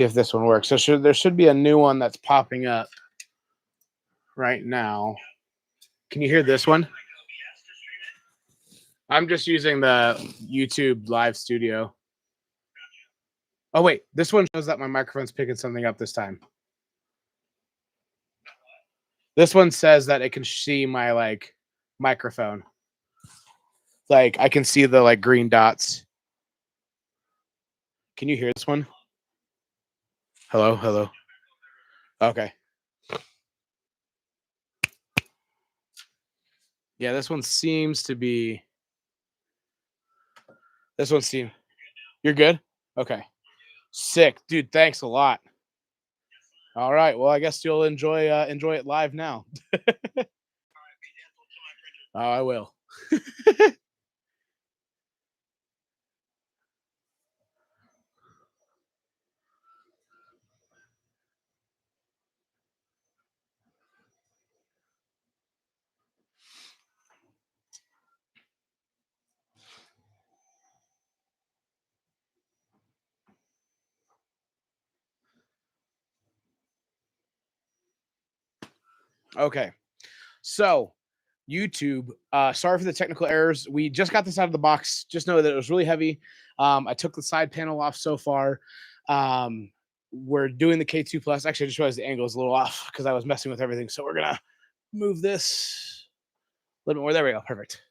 if this one works. So there should be a new one that's popping up right now. Can you hear this one? I'm just using the YouTube live studio. Oh wait, this one shows that my microphone's picking something up this time. This one says that it can see my like microphone. Like I can see the like green dots. Can you hear this one? Hello, hello. Okay. Yeah, this one seems to be. This one seems. You're good? Okay. Sick. Dude, thanks a lot. All right. Well, I guess you'll enjoy it live now. Oh, I will. Okay. So, YouTube, sorry for the technical errors. We just got this out of the box. Just know that it was really heavy. I took the side panel off so far. We're doing the K2 Plus. Actually, I just realized the angle is a little off because I was messing with everything. So we're gonna move this a little bit more. There we go. Perfect.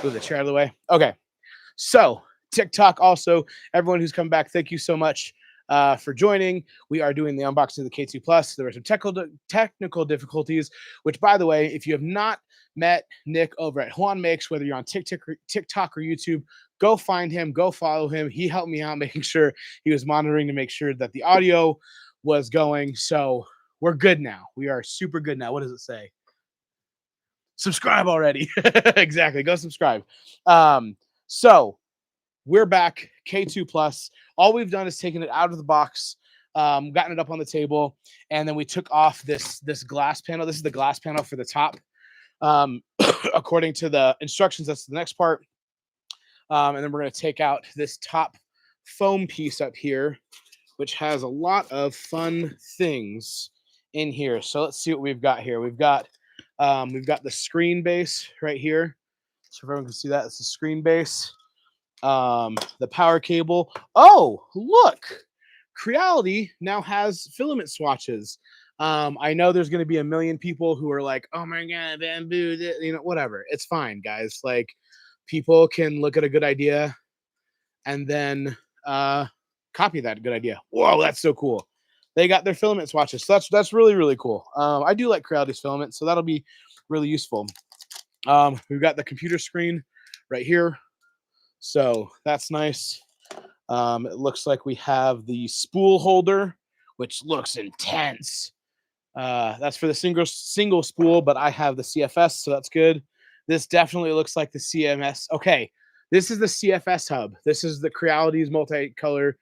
Move the chair out of the way. Okay. So TikTok also, everyone who's come back, thank you so much for joining. We are doing the unboxing of the K2 Plus. There were some technical difficulties, which, by the way, if you have not met Nick over at Juan Makes, whether you're on TikTok or YouTube, go find him, go follow him. He helped me out making sure he was monitoring to make sure that the audio was going. So we're good now. We are super good now. What does it say? Subscribe already. Exactly. Go subscribe. So we're back, K2 Plus. All we've done is taken it out of the box, gotten it up on the table, and then we took off this glass panel. This is the glass panel for the top. According to the instructions, that's the next part. And then we're going to take out this top foam piece up here, which has a lot of fun things in here. So let's see what we've got here. We've got the screen base right here. So if everyone can see that, it's the screen base. The power cable. Oh, look, Creality now has filament swatches. I know there's going to be a million people who are like, oh my God, bamboo, whatever. It's fine, guys. Like, people can look at a good idea and then copy that good idea. Whoa, that's so cool. They got their filament swatches. So that's really, really cool. I do like Creality's filament, so that'll be really useful. We've got the computer screen right here. So that's nice. It looks like we have the spool holder, which looks intense. That's for the single spool, but I have the CFS, so that's good. This definitely looks like the CMS. Okay, this is the CFS hub. This is the Creality's multicolor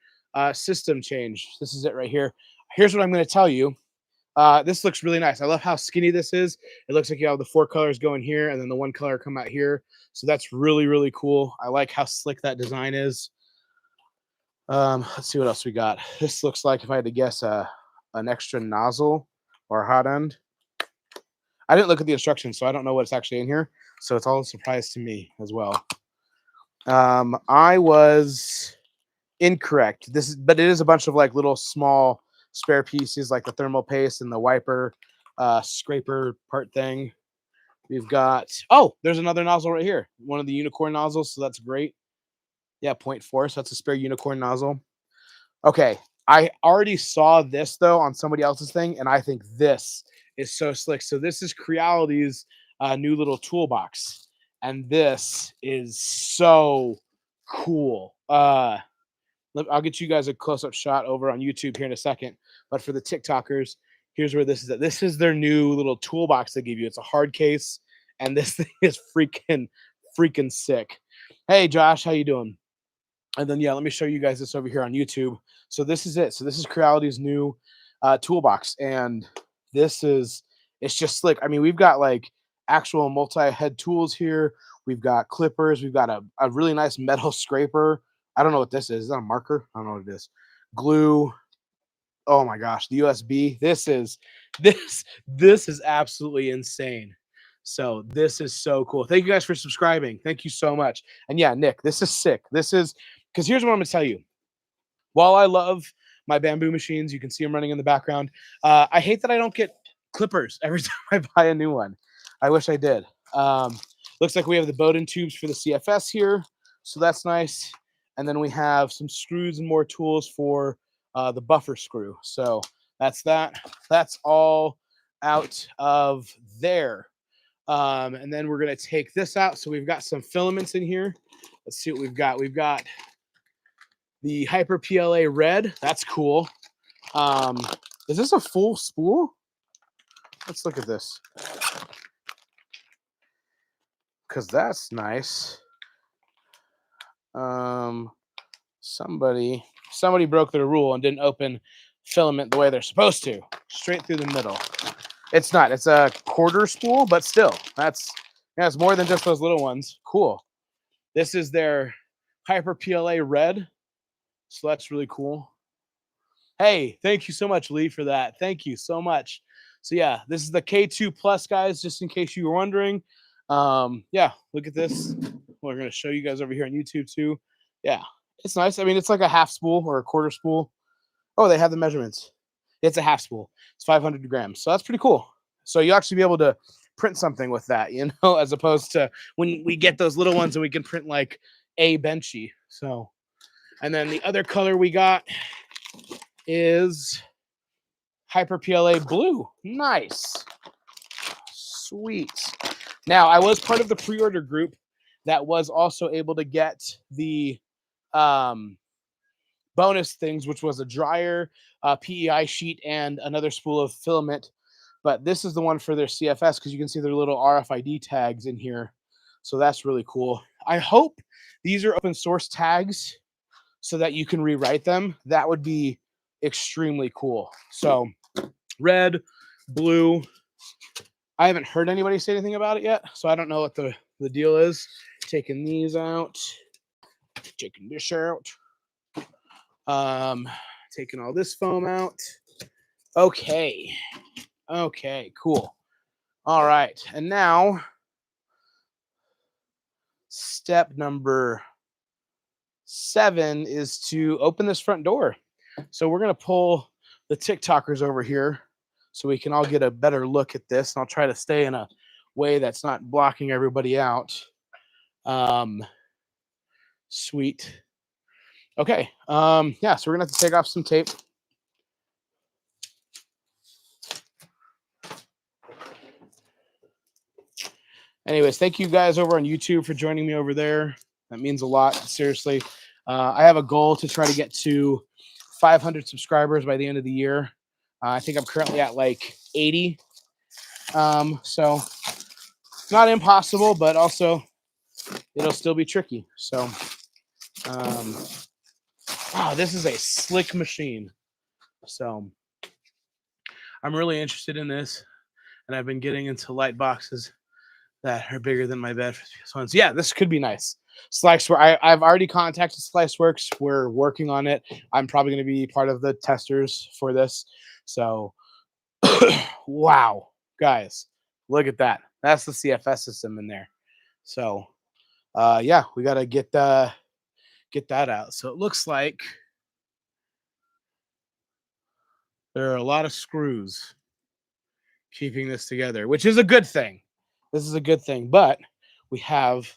system change. This is it right here. Here's what I'm going to tell you. This looks really nice. I love how skinny this is. It looks like you have the 4 colors going here and then the 1 color come out here. So that's really, really cool. I like how slick that design is. Let's see what else we got. This looks like, if I had to guess, an extra nozzle or hot end. I didn't look at the instructions, so I don't know what's actually in here. So it's all a surprise to me as well. I was incorrect. But it is a bunch of like little small spare pieces, like the thermal paste and the wiper scraper part thing. We've got, oh, there's another nozzle right here. One of the unicorn nozzles, so that's great. Yeah, 0.4, so that's a spare unicorn nozzle. Okay, I already saw this, though, on somebody else's thing, and I think this is so slick. So this is Creality's new little toolbox, and this is so cool. I'll get you guys a close-up shot over on YouTube here in a second, but for the TikTokers, here's where this is at. This is their new little toolbox they give you. It's a hard case, and this thing is freaking sick. Hey, Josh, how you doing? And then, yeah, let me show you guys this over here on YouTube. So this is it. So this is Creality's new toolbox, and it's just slick. I mean, we've got like actual multi-head tools here. We've got clippers. We've got a really nice metal scraper. I don't know what this is. Is that a marker? I don't know what it is. Glue. Oh my gosh, the USB. This is absolutely insane. So this is so cool. Thank you guys for subscribing. Thank you so much. And yeah, Nick, this is sick. This is because here's what I'm gonna tell you. While I love my bamboo machines, you can see them running in the background. I hate that I don't get clippers every time I buy a new one. I wish I did. Um, Looks like we have the Bowden tubes for the CFS here, so that's nice. And then we have some screws and more tools for the buffer screw. So that's that. That's all out of there. And then we're gonna take this out. So we've got some filaments in here. Let's see what we've got. We've got the Hyper PLA red. That's cool. Is this a full spool? Let's look at this. Because that's nice. Somebody broke their rule and didn't open filament the way they're supposed to. Straight through the middle. It's not. It's a quarter spool, but still. It's more than just those little ones. Cool. This is their Hyper PLA red. So that's really cool. Hey, thank you so much, Lee, for that. Thank you so much. So yeah, this is the K2 Plus, guys, just in case you were wondering. Yeah, look at this. We're going to show you guys over here on YouTube too. Yeah, it's nice. I mean, it's like a half spool or a quarter spool. Oh, they have the measurements. It's a half spool. It's 500 grams. So that's pretty cool. So you actually be able to print something with that, you know, as opposed to when we get those little ones and we can print like a benchy. So, and then the other color we got is Hyper PLA blue. Nice. Sweet. Now, I was part of the pre-order group that was also able to get the bonus things, which was a dryer, PEI sheet, and another spool of filament. But this is the one for their CFS because you can see their little RFID tags in here. So that's really cool. I hope these are open source tags so that you can rewrite them. That would be extremely cool. So red, blue. I haven't heard anybody say anything about it yet, so I don't know what the deal is. Taking these out, taking this out, taking all this foam out. Okay, cool. All right, and now step number 7 is to open this front door. So we're gonna pull the TikTokers over here so we can all get a better look at this. And I'll try to stay in a way that's not blocking everybody out. Sweet. Okay. Yeah, so we're gonna have to take off some tape. Anyways, thank you guys over on YouTube for joining me over there. That means a lot, seriously. I have a goal to try to get to 500 subscribers by the end of the year. I think I'm currently at like 80. So not impossible, but also it'll still be tricky. So, wow, this is a slick machine. So I'm really interested in this, and I've been getting into light boxes that are bigger than my bed for this one. So yeah, this could be nice. Sliceworks. I've already contacted Sliceworks. We're working on it. I'm probably going to be part of the testers for this. So, wow, guys, look at that. That's the CFS system in there. So, yeah, we got to get that out. So it looks like there are a lot of screws keeping this together, which is a good thing. This is a good thing, but we have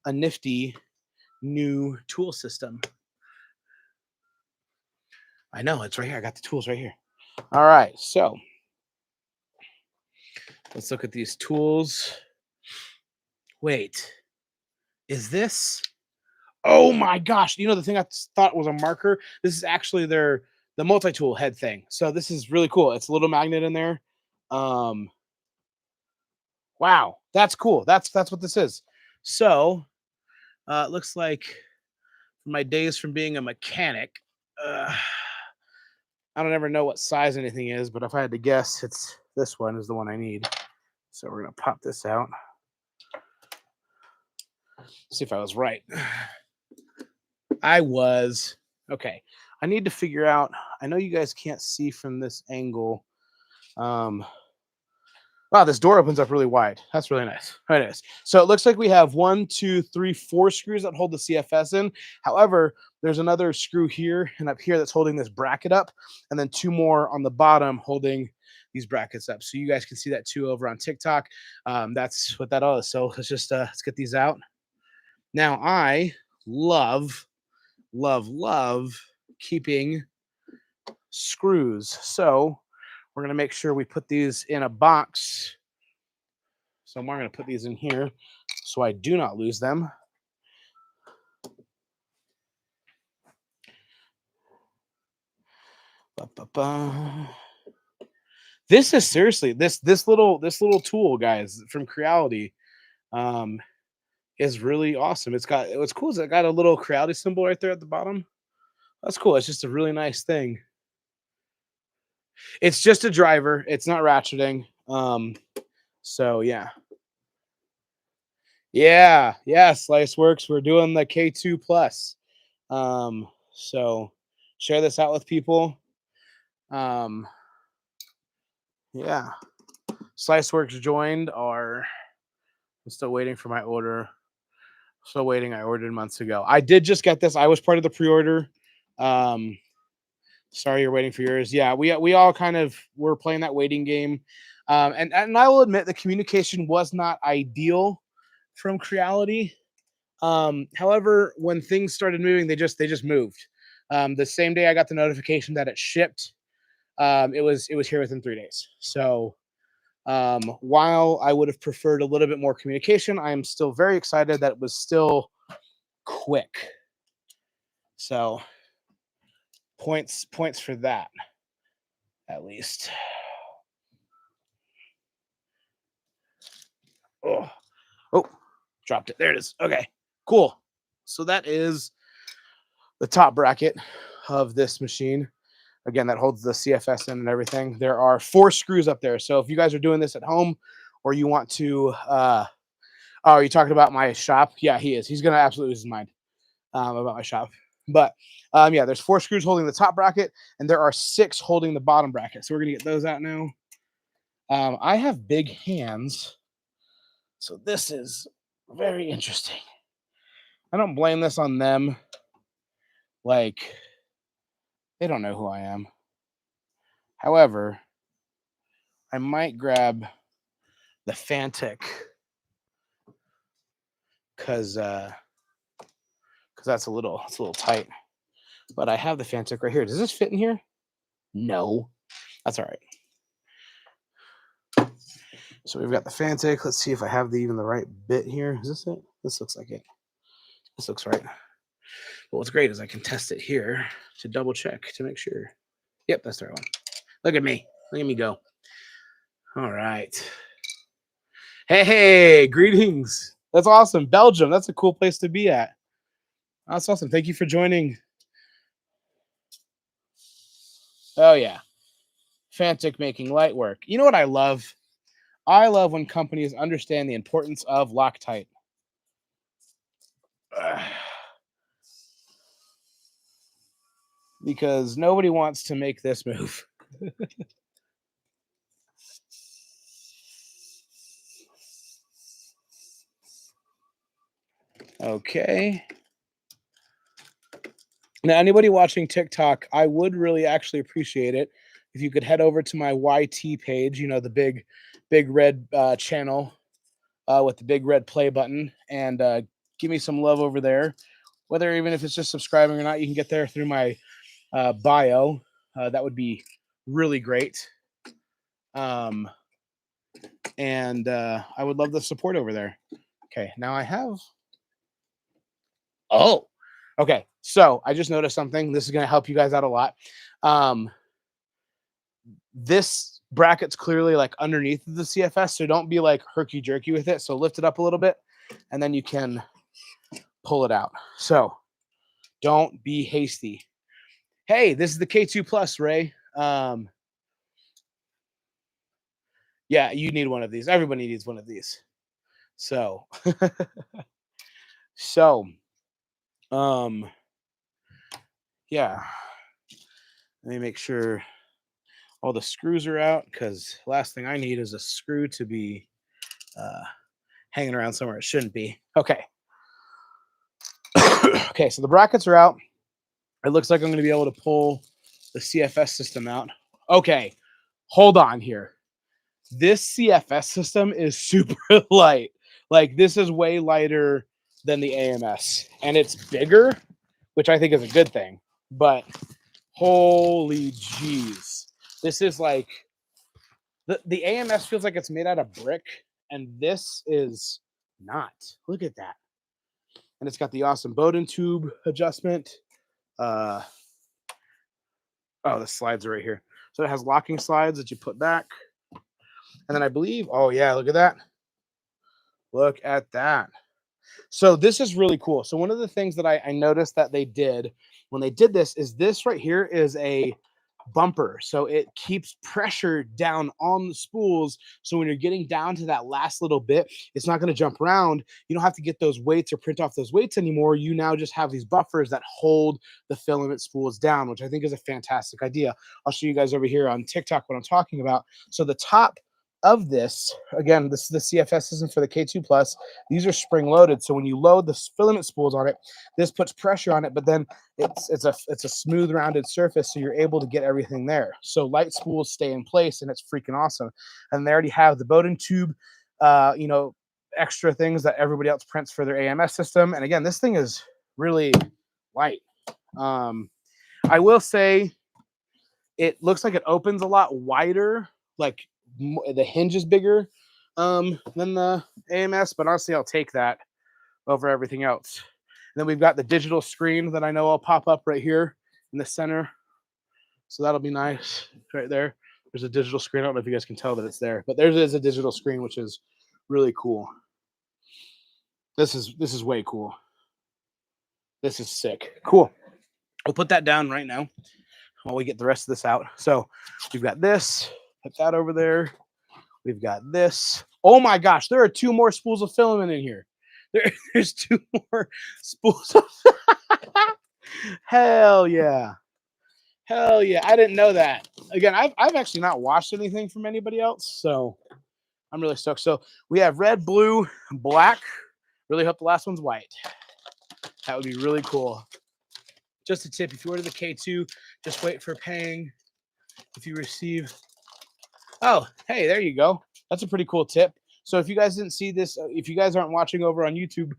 a nifty new tool system. I know, it's right here. I got the tools right here. All right, so let's look at these tools. Wait, is this? Oh my gosh! You know the thing I thought was a marker. This is actually the multi-tool head thing. So this is really cool. It's a little magnet in there. Wow, that's cool. That's what this is. So it looks like my days from being a mechanic. I don't ever know what size anything is, but if I had to guess, it's this one is the one I need. So we're gonna pop this out. See if I was right. I was. Okay. I need to figure out I know you guys can't see from this angle. Wow, this door opens up really wide. That's really nice. Very nice. So it looks like we have 1, 2, 3, 4 screws that hold the CFS in. However, there's another screw here and up here that's holding this bracket up, and then 2 more on the bottom holding these brackets up. So you guys can see that too over on TikTok. That's what that is. So let's get these out. Now I love keeping screws. So we're going to make sure we put these in a box. So I'm going to put these in here so I do not lose them. This is seriously this little tool, guys, from Creality, is really awesome. What's cool is it got a little Creality symbol right there at the bottom. That's cool. It's just a really nice thing. It's just a driver. It's not ratcheting. So yeah. Yeah, Sliceworks. We're doing the K2 Plus. So share this out with people. Yeah. Sliceworks joined I'm still waiting for my order. Still waiting. I ordered months ago. I did just get this. I was part of the pre-order. Sorry you're waiting for yours. Yeah, we all kind of were playing that waiting game. And I will admit the communication was not ideal from Creality. However, when things started moving, they just moved. The same day I got the notification that it shipped, it was here within 3 days. So while I would have preferred a little bit more communication, I am still very excited that it was still quick. So points for that, at least. Oh, dropped it. There it is. Okay, cool. So that is the top bracket of this machine. Again, that holds the CFS in and everything. There are 4 screws up there. So if you guys are doing this at home or you want to, oh, are you talking about my shop? Yeah, he is. He's going to absolutely lose his mind about my shop. But yeah, there's 4 screws holding the top bracket and there are 6 holding the bottom bracket. So we're going to get those out now. I have big hands, so this is very interesting. I don't blame this on them. Like, they don't know who I am. However, I might grab the Fantic because that's a little tight. But I have the Fantic right here. Does this fit in here? No. That's all right. So we've got the Fantic. Let's see if I have even the right bit here. Is this it? This looks like it. This looks right. But what's great is I can test it here to double check to make sure. Yep, that's the right one. Look at me. Look at me go. All right. Hey, greetings. That's awesome. Belgium. That's a cool place to be at. That's awesome. Thank you for joining. Oh, yeah. Fantic making light work. You know what I love? I love when companies understand the importance of Loctite. Because nobody wants to make this move. Okay. Now, anybody watching TikTok, I would really actually appreciate it if you could head over to my YT page, you know, the big red channel with the big red play button, and give me some love over there. Whether even if it's just subscribing or not, you can get there through my bio. That would be really great. And I would love the support over there. Okay, now I have. Oh, okay. So I just noticed something. This is going to help you guys out a lot. This bracket's clearly like underneath the CFS, so don't be like herky jerky with it. So lift it up a little bit, and then you can pull it out. So don't be hasty. Hey, this is the K2 Plus, Ray. Yeah, you need one of these. Everybody needs one of these. So, yeah. Let me make sure all the screws are out, because last thing I need is a screw to be uh, hanging around somewhere it shouldn't be. Okay. Okay, so the brackets are out. It looks like I'm going to be able to pull the CFS system out. Okay, hold on here. This CFS system is super light. Like, this is way lighter than the AMS, and it's bigger, which I think is a good thing. But holy jeez, this is like the AMS feels like it's made out of brick, and this is not. Look at that. And it's got the awesome Bowden tube adjustment. Oh, the slides are right here. So it has locking slides that you put back. And then I believe, oh yeah, look at that. Look at that. So this is really cool. So one of the things that I noticed that they did when they did this right here is a bumper. So it keeps pressure down on the spools. So when you're getting down to that last little bit, it's not going to jump around. You don't have to get those weights or print off those weights anymore. You now just have these buffers that hold the filament spools down, which I think is a fantastic idea. I'll show you guys over here on TikTok what I'm talking about. So the top of this, again, this is the CFS system for the K2 Plus. These are spring loaded. So when you load the filament spools on it, this puts pressure on it, but then it's a smooth rounded surface, so you're able to get everything there. So light spools stay in place, and it's freaking awesome. And they already have the Bowden tube, extra things that everybody else prints for their AMS system. And again, this thing is really light. I will say it looks like it opens a lot wider, like the hinge is bigger than the AMS, but honestly, I'll take that over everything else. And then we've got the digital screen that I know will pop up right here in the center. So that'll be nice right there. There's a digital screen. I don't know if you guys can tell that it's there, but there is a digital screen, which is really cool. This is way cool. This is sick. Cool. We'll put that down right now while we get the rest of this out. So we've got this. Put that over there. We've got this. Oh my gosh, there are 2 more spools of filament in here. There's 2 more spools of Hell yeah. Hell yeah. I didn't know that. Again, I've actually not watched anything from anybody else, so I'm really stoked. So we have red, blue, black. Really hope the last one's white. That would be really cool. Just a tip, if you order the K2, just wait for paying. If you receive, oh, hey, there you go. That's a pretty cool tip. So if you guys didn't see this, if you guys aren't watching over on YouTube,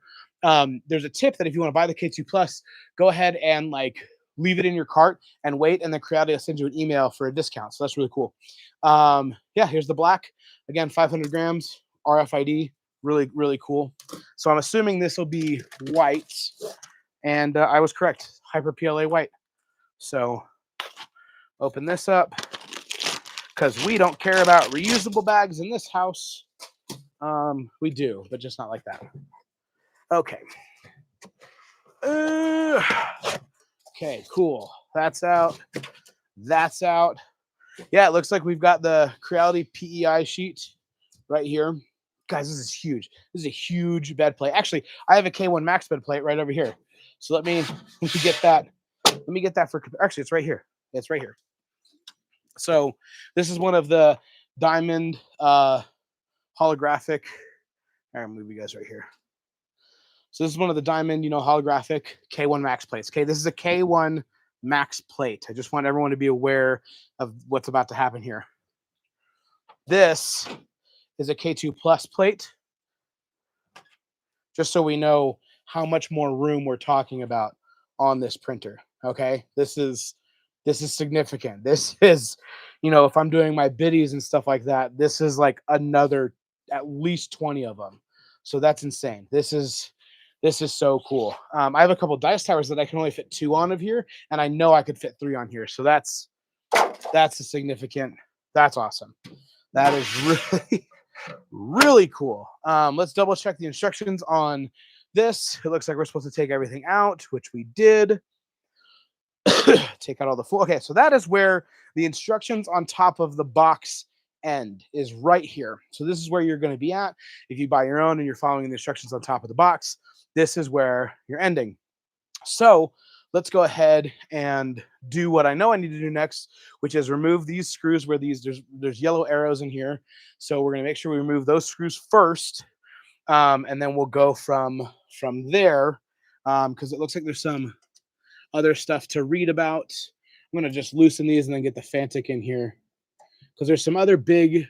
there's a tip that if you want to buy the K2 Plus, go ahead and like leave it in your cart and wait, and then Creality will send you an email for a discount. So that's really cool. Yeah, here's the black. Again, 500 grams, RFID. Really, really cool. So I'm assuming this will be white, and I was correct. Hyper PLA white. So open this up, because we don't care about reusable bags in this house. We do, but just not like that. Okay. Okay, cool. That's out. That's out. Yeah, it looks like we've got the Creality PEI sheet right here. Guys, this is huge. This is a huge bed plate. Actually, I have a K1 Max bed plate right over here. So let me get that. Let me get that for, actually, it's right here. It's right here. So this is one of the diamond holographic. I'll move you guys right here. So this is one of the diamond, holographic K1 Max plates. Okay, this is a K1 Max plate. I just want everyone to be aware of what's about to happen here. This is a K2 Plus plate, just so we know how much more room we're talking about on this printer. Okay, this is significant. This is, if I'm doing my biddies and stuff like that, this is like another at least 20 of them. So that's insane. This is so cool. I have a couple dice towers that I can only fit 2 on of here, and I know I could fit 3 on here. So that's a significant. That's awesome. That is really, really cool. Let's double check the instructions on this. It looks like we're supposed to take everything out, which we did. Take out all the full. Okay, so that is where the instructions on top of the box end, is right here. So this is where you're going to be at. If you buy your own and you're following the instructions on top of the box, this is where you're ending. So let's go ahead and do what I know I need to do next, which is remove these screws where there's yellow arrows in here. So we're going to make sure we remove those screws first, and then we'll go from there, because it looks like there's some other stuff to read about. I'm going to just loosen these and then get the Fantic in here, because there's some other big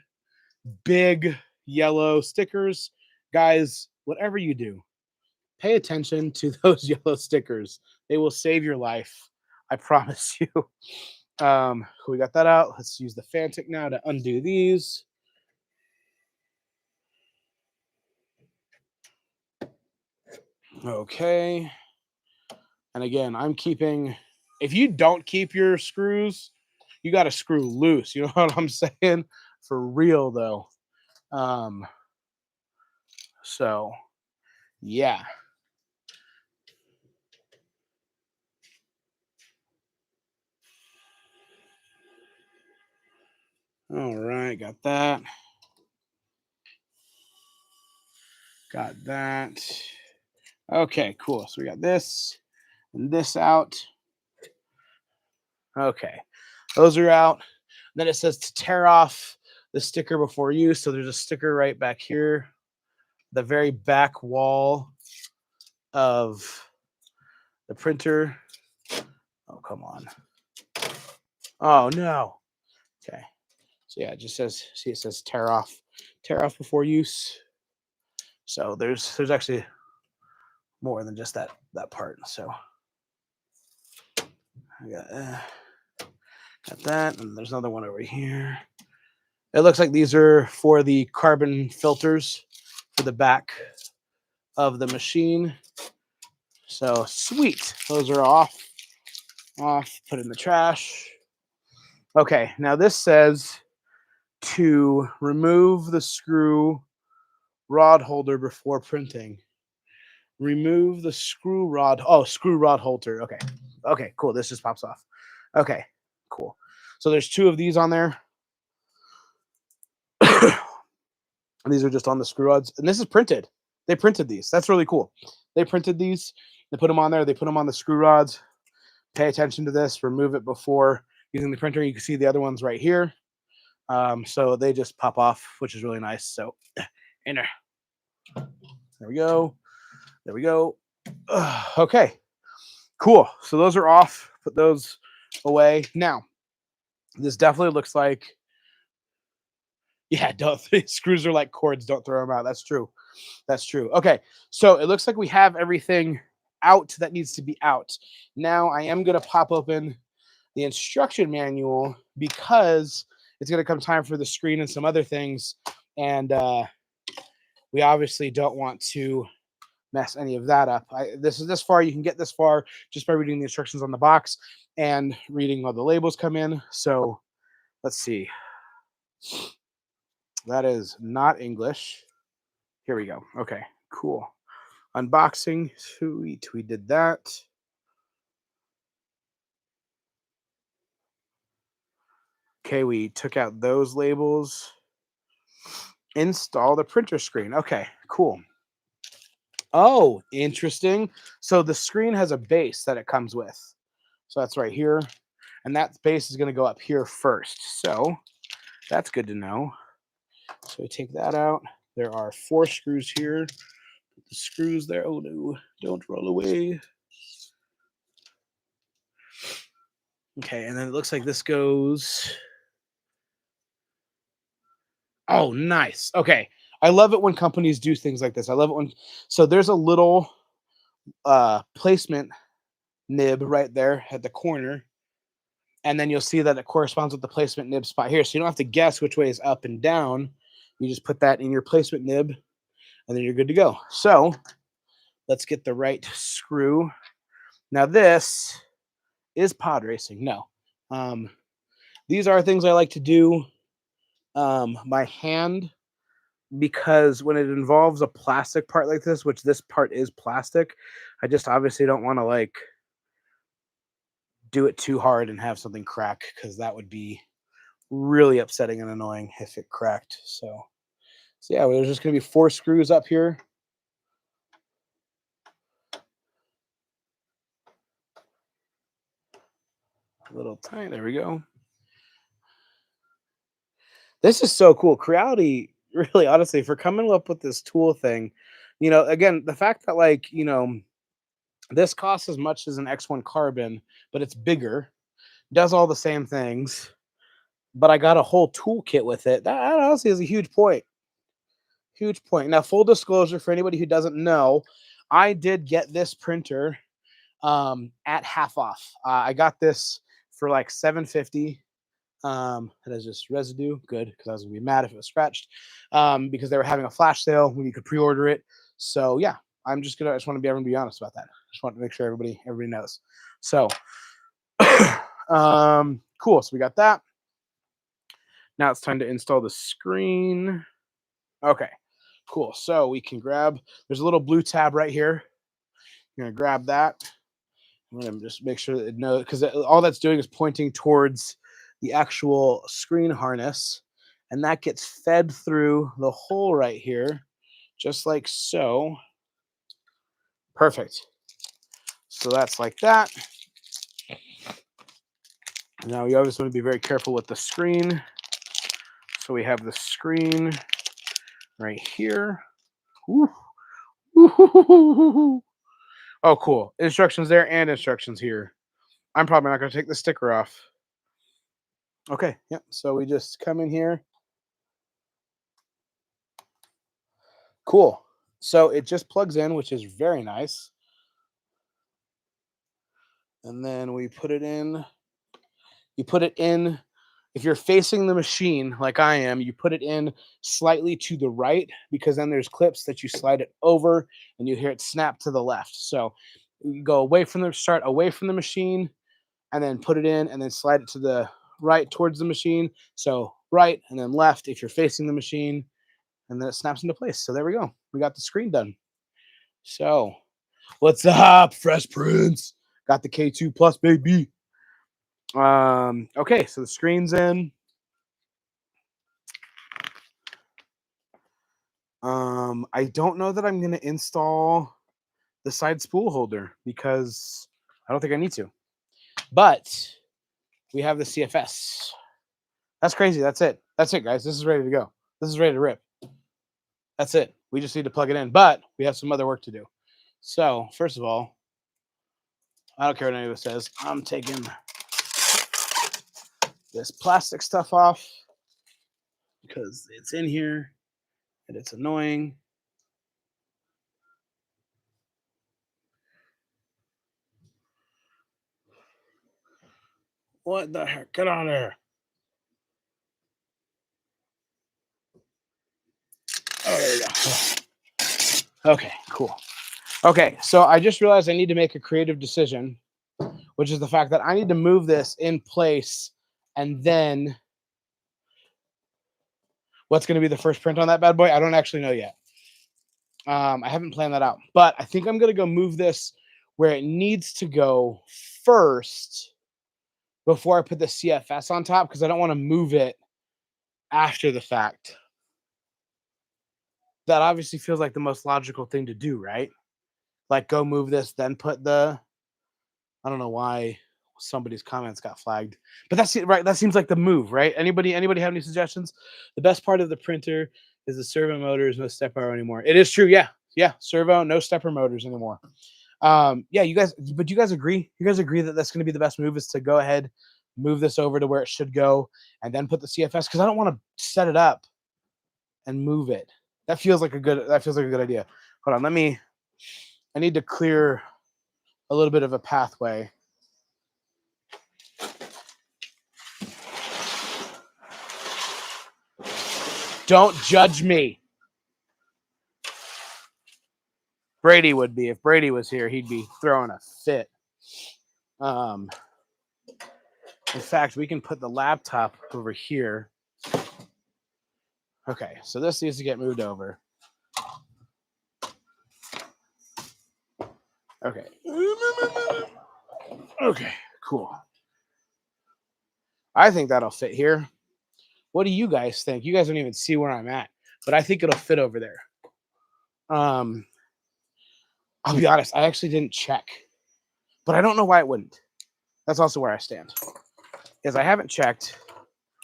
yellow stickers. Guys, whatever you do, pay attention to those yellow stickers. They will save your life. I promise you. We got that out. Let's use the Fantic now to undo these. Okay. And again, I'm keeping, if you don't keep your screws, you got to screw loose. You know what I'm saying? For real, though. So, yeah. All right, got that. Got that. Okay, cool. So we got this and this out. Okay, those are out. Then it says to tear off the sticker before use. So there's a sticker right back here, the very back wall of the printer. Oh, come on. Oh, no. Okay. So yeah, it just says, see, it says tear off before use. So there's actually more than just that part. So I got that, and there's another one over here. It looks like these are for the carbon filters for the back of the machine. So sweet. Those are off. Put in the trash. Okay, now this says to remove the screw rod holder before printing. Remove the screw rod. Oh, screw rod holder. Okay. Okay, cool. This just pops off. Okay, cool. So there's 2 of these on there. And these are just on the screw rods. And this is printed. They printed these. That's really cool. They printed these. They put them on there. They put them on the screw rods. Pay attention to this. Remove it before using the printer. You can see the other ones right here. So they just pop off, which is really nice. So in there. There we go. There we go. Okay. Cool. So those are off. Put those away. Now, this definitely looks like, yeah, don't screws are like cords. Don't throw them out. That's true. That's true. Okay. So it looks like we have everything out that needs to be out. Now I am going to pop open the instruction manual because it's going to come time for the screen and some other things. And we obviously don't want to mess any of that up. This is this far. You can get this far just by reading the instructions on the box and reading all the labels come in. So let's see. That is not English. Here we go. Okay, cool. Unboxing. Sweet. We did that. Okay, we took out those labels. Install the printer screen. Okay, cool. Oh, interesting. So the screen has a base that it comes with. So that's right here. And that base is going to go up here first. So that's good to know. So we take that out. There are 4 screws here. Put the screws there. Oh no, don't roll away. Okay, and then it looks like this goes. Oh, nice. Okay. I love it when companies do things like this. I love it when, so there's a little placement nib right there at the corner. And then you'll see that it corresponds with the placement nib spot here. So you don't have to guess which way is up and down. You just put that in your placement nib and then you're good to go. So let's get the right screw. Now this is pod racing. No. These are things I like to do by hand, because when it involves a plastic part like this, which this part is plastic, I just obviously don't want to like do it too hard and have something crack, because that would be really upsetting and annoying if it cracked. So yeah, there's just going to be 4 screws up here. A little tiny. There we go. This is so cool. Creality, really, honestly, for coming up with this tool thing, again, the fact that this costs as much as an X1 Carbon, but it's bigger, does all the same things, but I got a whole toolkit with it. That honestly is a huge point. Huge point. Now, full disclosure for anybody who doesn't know, I did get this printer at half off. I got this for like $750. It has just residue. Good, because I was gonna be mad if it was scratched. Because they were having a flash sale when you could pre-order it. So yeah, I just want to be everyone to be honest about that. I just want to make sure everybody knows. So cool. So we got that. Now it's time to install the screen. Okay, cool. So we can grab, there's a little blue tab right here. You're gonna grab that. I'm gonna just make sure that it knows, because all that's doing is pointing towards the actual screen harness, and that gets fed through the hole right here, just like so. Perfect. So that's like that. Now you always want to be very careful with the screen. So we have the screen right here. Ooh. Oh, cool. Instructions there and instructions here. I'm probably not going to take the sticker off. Okay, yep. So we just come in here. Cool. So it just plugs in, which is very nice. And then we put it in. You put it in. If you're facing the machine like I am, you put it in slightly to the right, because then there's clips that you slide it over and you hear it snap to the left. So you go away from the machine, and then put it in, and then slide it to the right towards the machine. So right and then left if you're facing the machine, and then it snaps into place. So there we go. We got the screen done. So what's up, Fresh Prince? Got the K2 Plus, baby. Okay, so the screen's in. I don't know that I'm gonna install the side spool holder because I don't think I need to. But we have the CFS. That's crazy. That's it. That's it, guys. This is ready to go. This is ready to rip. That's it. We just need to plug it in, but we have some other work to do. So first of all, I don't care what anyone says. I'm taking this plastic stuff off because it's in here and it's annoying. What the heck? Get on there. Oh, there you go. Okay, cool. Okay, so I just realized I need to make a creative decision, which is the fact that I need to move this in place, and then what's going to be the first print on that bad boy? I don't actually know yet. I haven't planned that out, but I think I'm going to go move this where it needs to go first before I put the CFS on top, because I don't want to move it after the fact. That obviously feels like the most logical thing to do, right? Like go move this, then put the, I don't know why somebody's comments got flagged, but that's it, right? That seems like the move, right? Anybody have any suggestions? The best part of the printer is the servo motors, no step arrow anymore. It is true, yeah, servo, no stepper motors anymore. Yeah, you guys agree? You guys agree that that's going to be the best move, is to go ahead, move this over to where it should go, and then put the CFS, because I don't want to set it up and move it. That feels like a good idea. Hold on, I need to clear a little bit of a pathway. Don't judge me. Brady would be. If Brady was here, he'd be throwing a fit. In fact, we can put the laptop over here. Okay, so this needs to get moved over. Okay. Okay, cool. I think that'll fit here. What do you guys think? You guys don't even see where I'm at, but I think it'll fit over there. I'll be honest, I actually didn't check, but I don't know why it wouldn't. That's also where I stand. Because I haven't checked,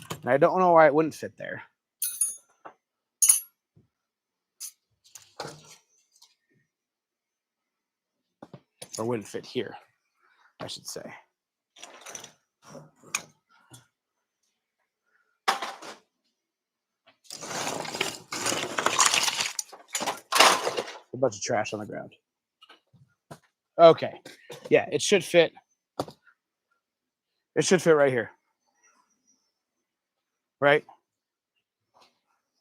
and I don't know why it wouldn't fit there. Or wouldn't fit here, I should say. A bunch of trash on the ground. Okay. Yeah, it should fit. It should fit right here. Right?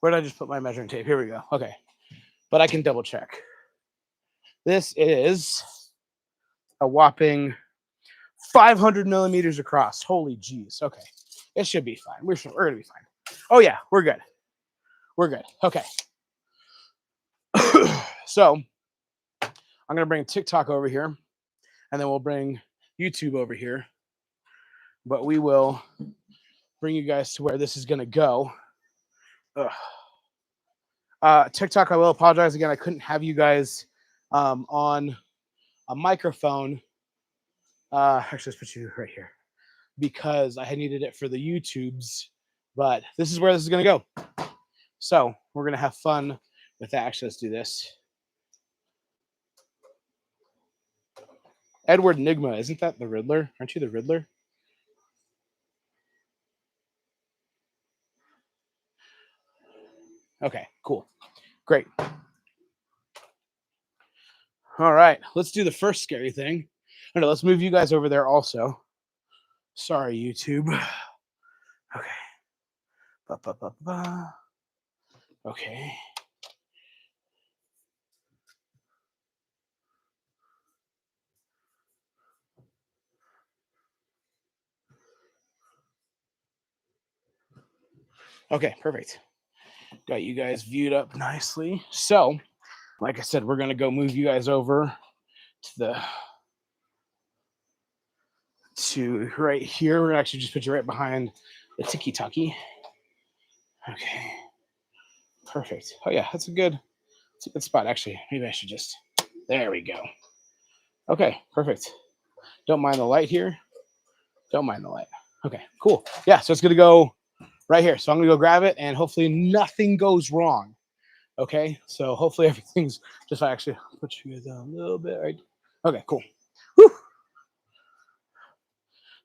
Where did I just put my measuring tape? Here we go. Okay. But I can double check. This is a whopping 500 millimeters across. Holy jeez. Okay. It should be fine. We're going to be fine. Oh, yeah. We're good. We're good. Okay. So I'm going to bring TikTok over here, and then we'll bring YouTube over here. But we will bring you guys to where this is going to go. TikTok, I will apologize again. I couldn't have you guys on a microphone. Actually, let's put you right here because I had needed it for the YouTubes. But this is where this is going to go. So we're going to have fun with that. Actually, let's do this. Edward Nygma, isn't that the Riddler? Aren't you the Riddler? Okay, cool. Great. All right, let's do the first scary thing. No, let's move you guys over there also. Sorry, YouTube. Okay. Okay. Okay, perfect. Got you guys viewed up nicely. So, like I said, we're going to go move you guys over to right here. We're going to actually just put you right behind the tiki-taki. Okay. Perfect. Oh, yeah, that's a good spot, actually. Maybe I should just... There we go. Okay, perfect. Don't mind the light here. Don't mind the light. Okay, cool. Yeah, so it's going to go right here. So I'm going to go grab it, and hopefully nothing goes wrong. Okay, so hopefully everything's just... I actually put you guys down a little bit. Right? Okay, cool. Whew.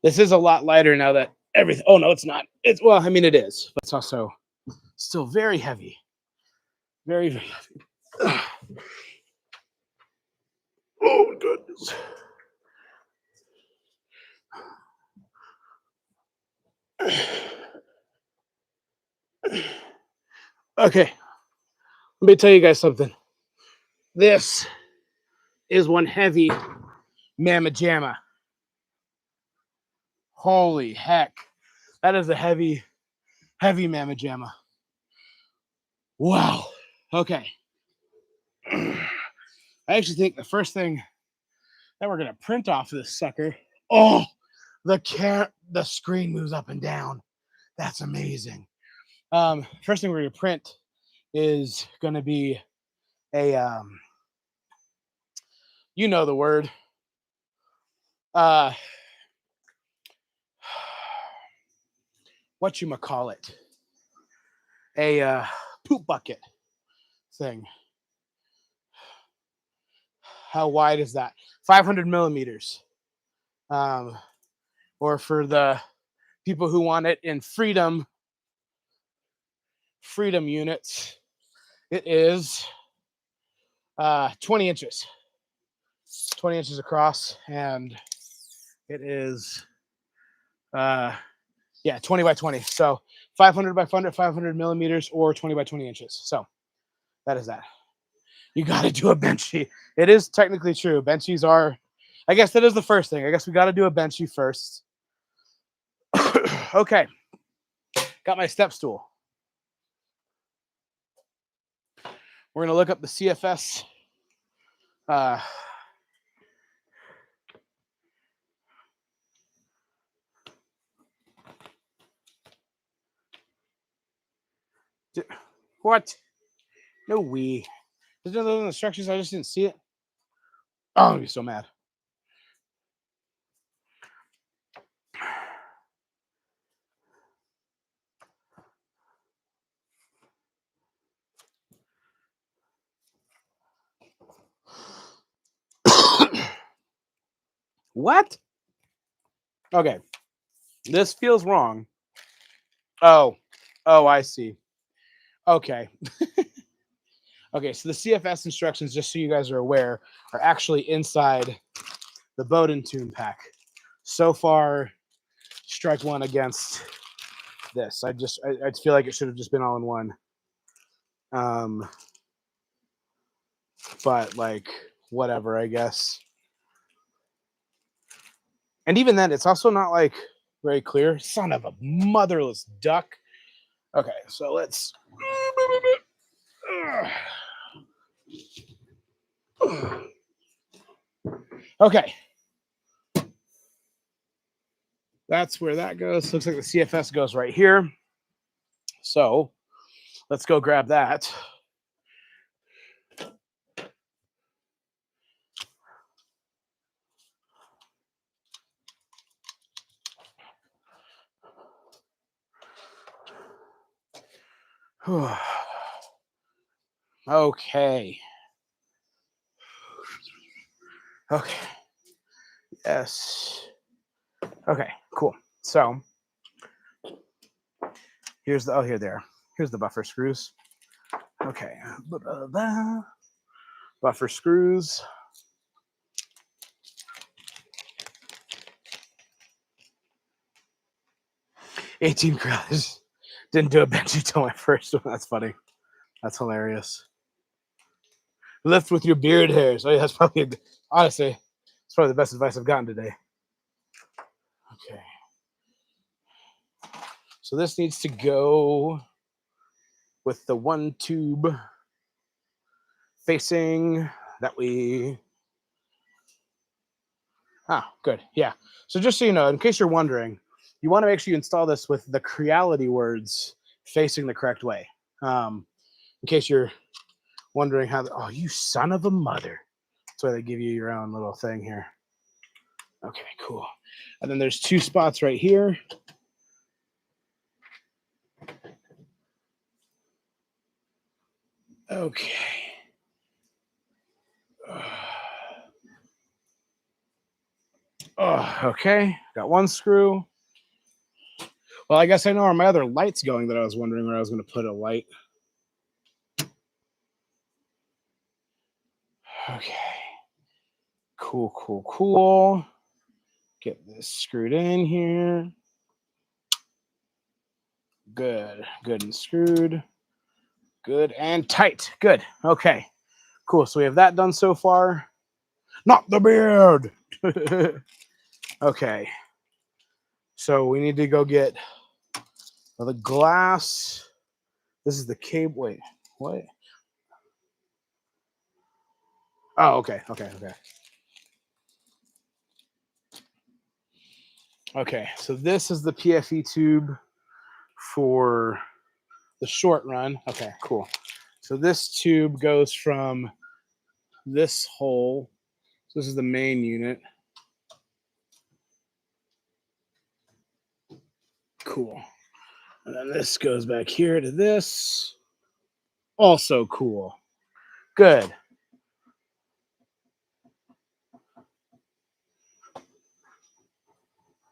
This is a lot lighter now that everything... Oh, no, it's not. It's... Well, I mean, it is. But it's also still very heavy. Very, very heavy. Oh, goodness. Okay, let me tell you guys something. This is one heavy mamma jamma. Holy heck. That is a heavy, heavy mamma jamma. Wow. Okay. I actually think the first thing that we're going to print off of this sucker. Oh, the screen moves up and down. That's amazing. First thing we're going to print is going to be a, you know the word. Whatchamacallit? A poop bucket thing. How wide is that? 500 millimeters. Or for the people who want it in freedom units, it is 20 inches. 20 inches across, and it is 20 by 20. So 500 by 500 millimeters, or 20 by 20 inches. So that is that. You got to do a benchy. It is technically true. Benchies are, I guess that is the first thing. I guess we got to do a benchy first. Okay. Got my step stool. We're going to look up the CFS. What? No way. There's no those instructions. I just didn't see it. Oh, I'm gonna be so mad. What? Okay. This feels wrong. Oh, I see. Okay. Okay, so the CFS instructions, just so you guys are aware, are actually inside the Bowden tune pack. So far, strike one against this. I feel like it should have just been all in one. But like whatever, I guess. And even then, it's also not like very clear. Son of a motherless duck. Okay, so let's. Okay. That's where that goes. Looks like the CFS goes right here. So let's go grab that. Okay. Okay. Yes. Okay, cool. So here's the, here there. Here's the buffer screws. Okay. Buffer screws. $18 crowds. Didn't do a Benji till my first one. That's funny. That's hilarious. Lift with your beard hairs. Oh, yeah, that's probably, honestly, it's probably the best advice I've gotten today. Okay. So this needs to go with the one tube facing that we. Ah, good. Yeah. So just so you know, in case you're wondering, you want to make sure you install this with the Creality words facing the correct way. In case you're wondering how, oh, you son of a mother. That's why they give you your own little thing here. Okay, cool. And then there's two spots right here. Okay. Oh, okay. Got one screw. Well, I guess I know where my other light's going that I was wondering where I was going to put a light. Okay. Cool, cool, cool. Get this screwed in here. Good, good and screwed. Good and tight. Good. Okay. Cool. So we have that done so far. Not the beard. Okay. So we need to go get the glass. This is the cable. Wait, what? Oh, okay. Okay. Okay. Okay. So this is the PFE tube for the short run. Okay, cool. So this tube goes from this hole. So this is the main unit. Cool. And then this goes back here to this. Also cool. Good.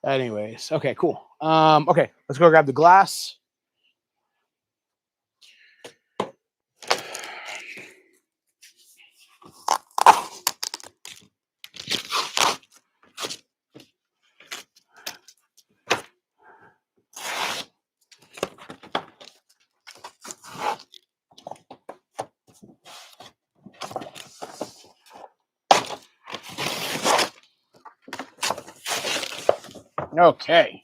Anyways, okay, cool. Okay, let's go grab the glass. Okay.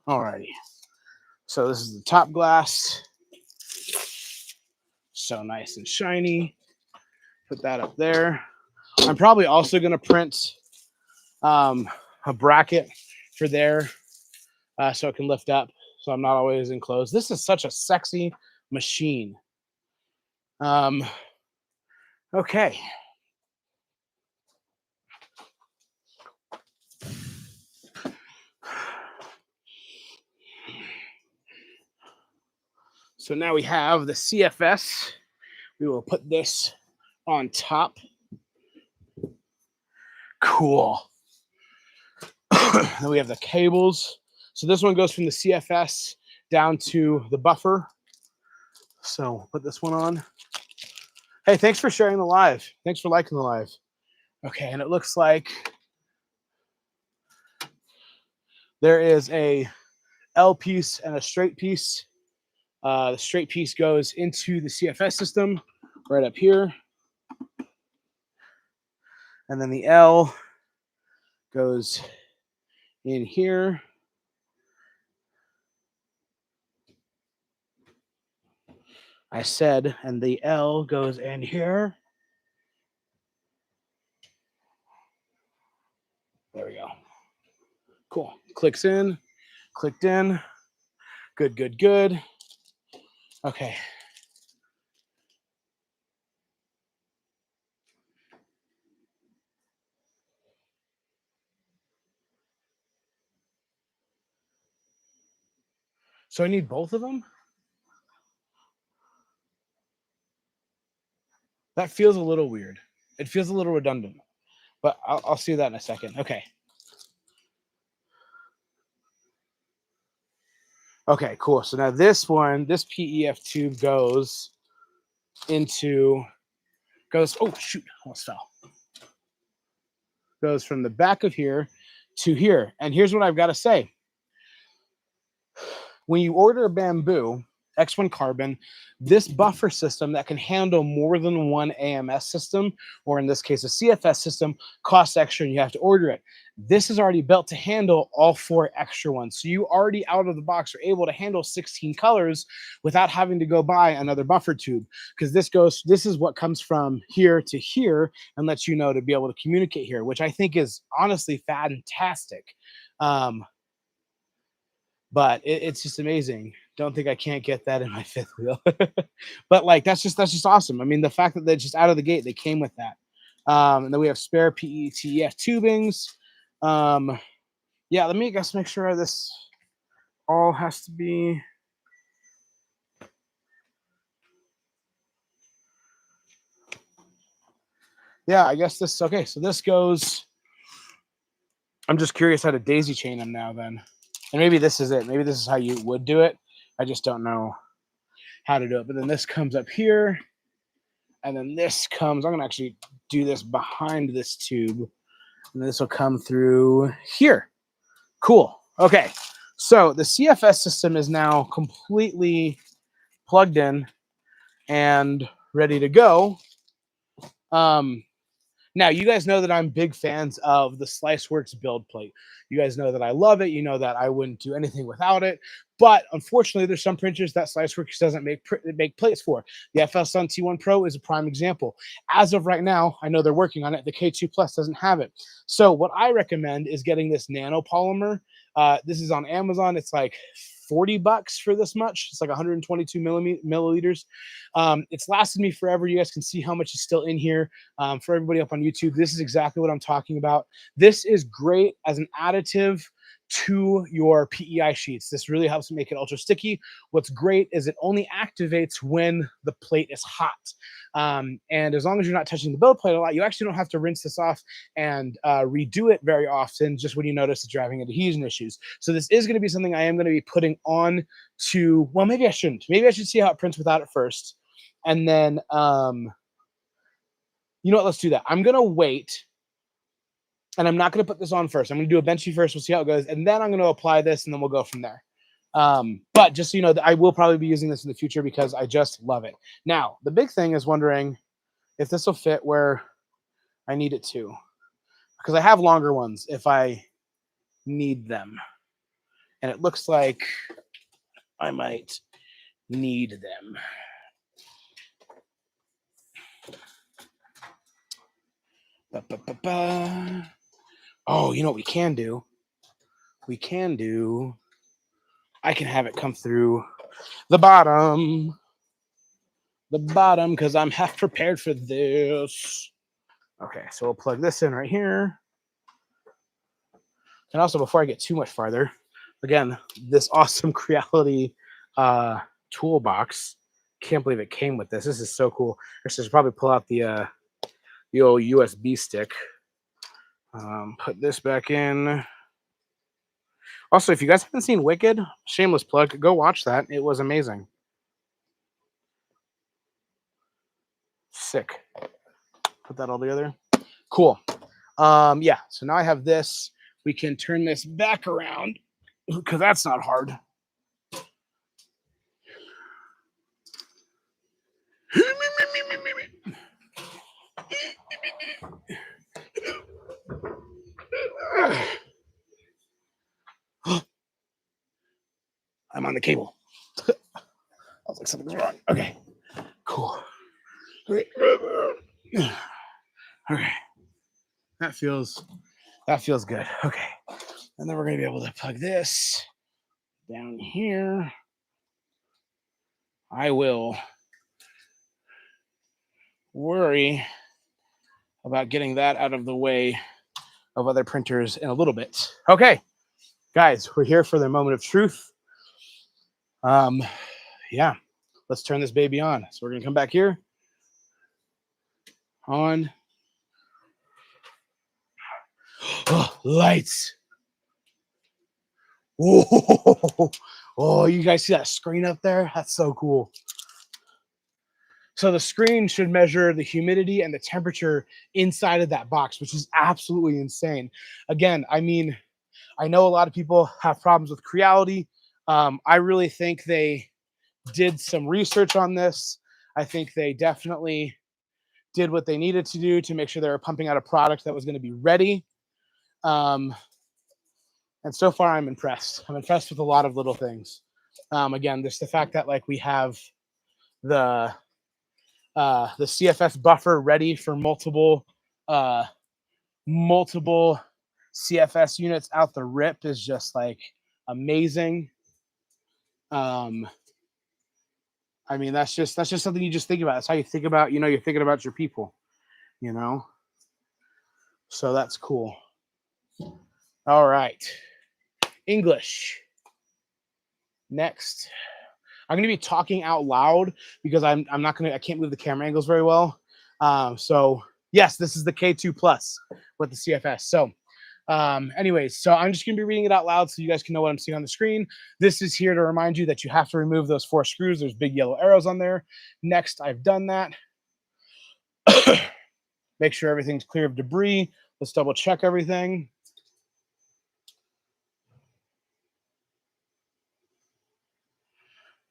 Alrighty. So this is the top glass. So nice and shiny. Put that up there. I'm probably also going to print a bracket for there so it can lift up so I'm not always enclosed. This is such a sexy machine. Okay. So now we have the CFS. We will put this on top. Cool. Then we have the cables. So this one goes from the CFS down to the buffer. So put this one on. Hey, thanks for sharing the live. Thanks for liking the live. Okay, and it looks like there is a L piece and a straight piece. The straight piece goes into the CFS system right up here. And then the L goes in here. I said, and the L goes in here. There we go. Cool. Clicks in, clicked in. Good, good, good. Okay. So I need both of them? That feels a little weird. It feels a little redundant, but I'll see that in a second. Okay. Okay, cool. So now this one, this PEF tube goes, oh shoot, almost fell. Goes from the back of here to here. And here's what I've got to say. When you order a Bamboo X1 Carbon, this buffer system that can handle more than one AMS system, or in this case, a CFS system, costs extra and you have to order it. This is already built to handle all 4 extra ones. So you already out of the box are able to handle 16 colors without having to go buy another buffer tube. Because this is what comes from here to here and lets you know to be able to communicate here, which I think is honestly fantastic. But it's just amazing. Don't think I can't get that in my fifth wheel. But like that's just awesome. I mean, the fact that they're just out of the gate, they came with that. And then we have spare PETF tubings. Yeah, let me just make sure this all has to be. Yeah, I guess this okay. So this goes. I'm just curious how to daisy chain them now then. And maybe this is it. Maybe this is how you would do it. I just don't know how to do it. But then this comes up here. And then this comes, I'm going to actually do this behind this tube. And this will come through here. Cool. Okay. So the CFS system is now completely plugged in and ready to go. Now, you guys know that I'm big fans of the SliceWorks build plate. You guys know that I love it. You know that I wouldn't do anything without it. But unfortunately, there's some printers that SliceWorks doesn't make plates for. The FL Sun T1 Pro is a prime example. As of right now, I know they're working on it. The K2 Plus doesn't have it. So what I recommend is getting this nanopolymer. This is on Amazon. It's like $40 for this much. It's like 122 milliliters. It's lasted me forever. You guys can see how much is still in here. For everybody up on YouTube, this is exactly what I'm talking about. This is great as an additive to your PEI sheets. This really helps make it ultra sticky. What's great is it only activates when the plate is hot. And as long as you're not touching the build plate a lot, you actually don't have to rinse this off and redo it very often, just when you notice it's driving adhesion issues. So this is going to be something I am going to be putting on to, well, maybe I shouldn't. Maybe I should see how it prints without it first. And then, you know what, let's do that. I'm going to wait. And I'm not going to put this on first. I'm going to do a Benchy first. We'll see how it goes. And then I'm going to apply this, and then we'll go from there. But just so you know, I will probably be using this in the future because I just love it. Now, the big thing is wondering if this will fit where I need it to. Because I have longer ones if I need them. And it looks like I might need them. Oh, you know what we can do? I can have it come through the bottom. Because I'm half prepared for this. Okay, so we'll plug this in right here. And also, before I get too much farther, again, this awesome Creality toolbox. Can't believe it came with this. This is so cool. I should probably pull out the old USB stick. Put this back in. Also, if you guys haven't seen Wicked, shameless plug, go watch that. It was amazing. Sick. Put that all together. Cool. Yeah, so now I have this. We can turn this back around because that's not hard. I'm on the cable. I was like, something's wrong. Okay, cool. Okay. That feels good. Okay. And then we're gonna be able to plug this down here. I will worry about getting that out of the way of other printers in a little bit. Okay, guys, we're here for the moment of truth. Yeah, let's turn this baby on. So we're gonna come back here. On. Oh, lights. Whoa. Oh, you guys see that screen up there? That's so cool. So the screen should measure the humidity and the temperature inside of that box, which is absolutely insane. Again, I mean, I know a lot of people have problems with Creality. I really think they did some research on this. I think they definitely did what they needed to do to make sure they were pumping out a product that was going to be ready. And so far, I'm impressed. I'm impressed with a lot of little things. Again, just the fact that like we have the CFS buffer ready for multiple CFS units out the rip is just like amazing. I mean, that's just something you just think about. That's how you think about, you're thinking about your people, So that's cool. All right. English. Next. I'm gonna be talking out loud because I can't move the camera angles very well. So yes, this is the K2 Plus with the CFS. So anyways, so I'm just gonna be reading it out loud so you guys can know what I'm seeing on the screen. This is here to remind you that you have to remove those 4 screws. There's big yellow arrows on there. Next, I've done that. Make sure everything's clear of debris. Let's double check everything.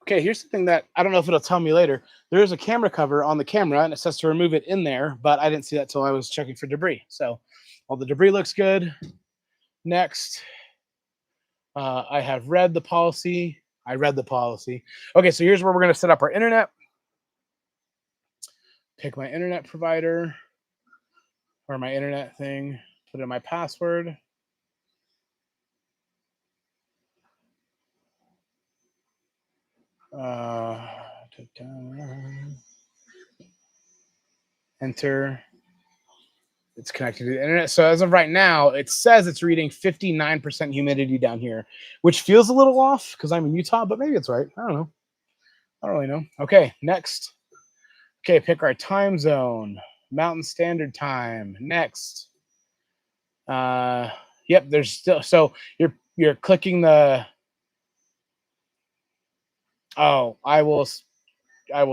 Okay, here's something that I don't know if it'll tell me later. There is a camera cover on the camera and it says to remove it in there, but I didn't see that till I was checking for debris. So all the debris looks good. Next, I have read the policy. I read the policy. Okay, so here's where we're going to set up our internet. Pick my internet provider or my internet thing. Put in my password. Enter. It's connected to the internet. So as of right now, it says it's reading 59% humidity down here, which feels a little off because I'm in Utah, but maybe it's right. I don't know. I don't really know. Okay, next. Okay, pick our time zone. Mountain Standard Time. Next. Yep, there's still, so you're clicking the, oh, I will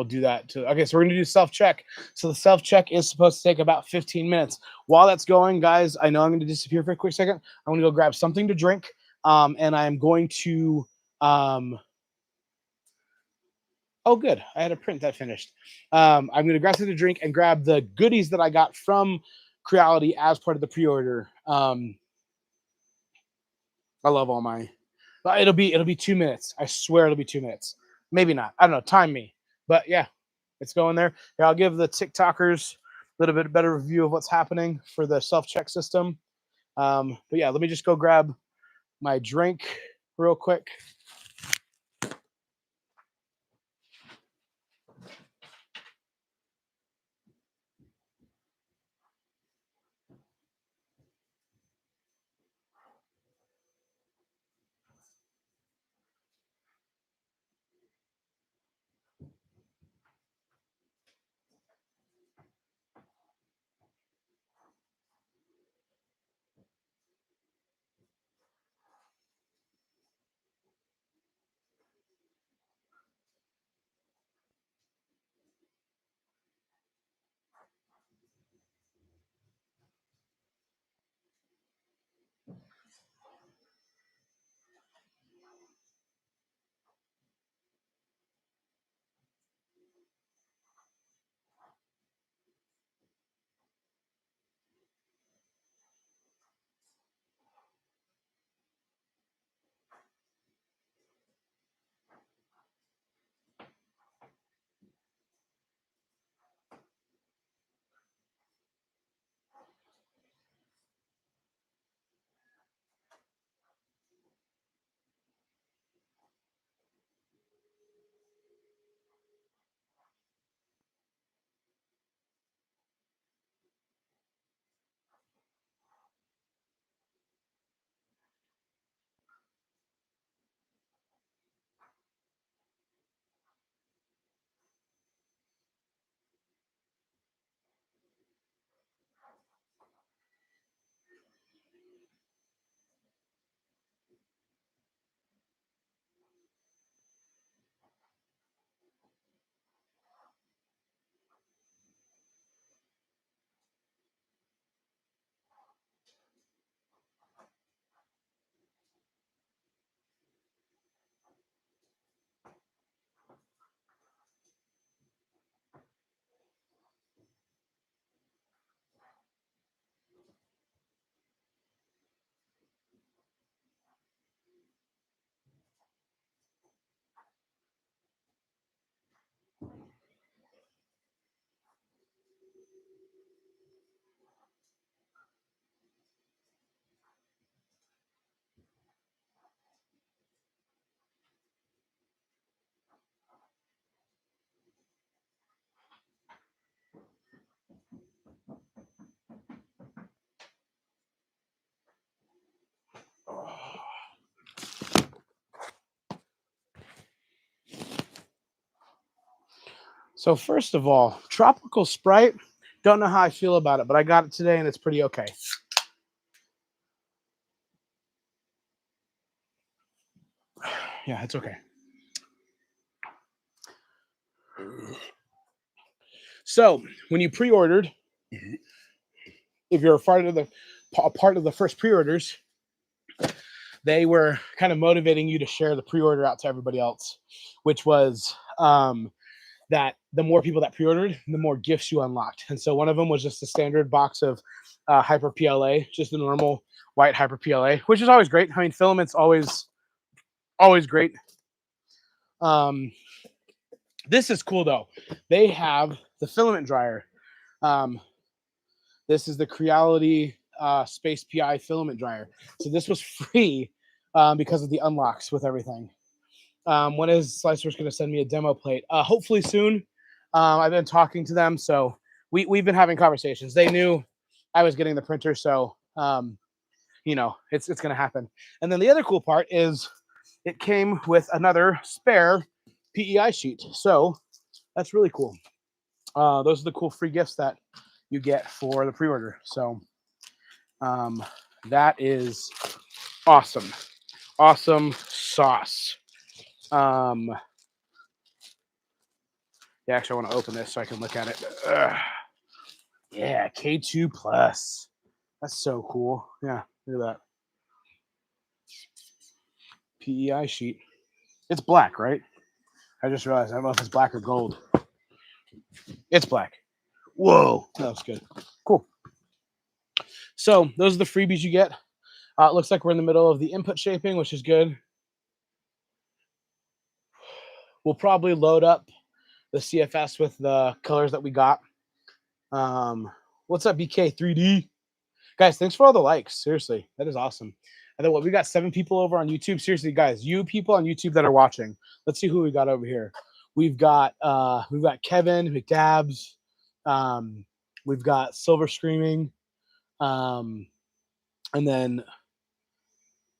do that too. Okay, so we're gonna do self-check. So the self-check is supposed to take about 15 minutes. While that's going, guys, I know I'm gonna disappear for a quick second. I'm gonna go grab something to drink. And I'm going to oh good, I had a print that finished. I'm gonna grab something to drink and grab the goodies that I got from Creality as part of the pre-order. I love all my, it'll be 2 minutes. I swear it'll be 2 minutes. Maybe not. I don't know. Time me. But yeah, it's going there. Here, I'll give the TikTokers a little bit better review of what's happening for the self-check system. But yeah, let me just go grab my drink real quick. So first of all, tropical Sprite. Don't know how I feel about it, but I got it today and it's pretty okay. Yeah, it's okay. So when you pre-ordered, if you're a part of the first pre-orders, they were kind of motivating you to share the pre-order out to everybody else, which was that the more people that pre-ordered, the more gifts you unlocked. And so one of them was just a standard box of Hyper PLA, just the normal white Hyper PLA, which is always great. I mean, filament's always great. This is cool though. They have the filament dryer. This is the Creality Space PI filament dryer. So this was free because of the unlocks with everything. When is Slicer's going to send me a demo plate? Hopefully soon. I've been talking to them, so we've been having conversations. They knew I was getting the printer, so you know it's going to happen. And then the other cool part is it came with another spare PEI sheet, so that's really cool. Those are the cool free gifts that you get for the pre-order. So that is awesome. Awesome sauce. Yeah, actually, I want to open this so I can look at it. Yeah, K2 Plus. That's so cool. Yeah, look at that. PEI sheet. It's black, right? I just realized I don't know if it's black or gold. It's black. Whoa, that was good. Cool. So those are the freebies you get. It looks like we're in the middle of the input shaping, which is good. We'll probably load up the CFS with the colors that we got. What's up, BK3D? Guys, thanks for all the likes. Seriously, that is awesome. And then what, we got 7 people over on YouTube. Seriously, guys, you people on YouTube that are watching, let's see who we got over here. We've got Kevin McDabs. We've got Silver Screaming. And then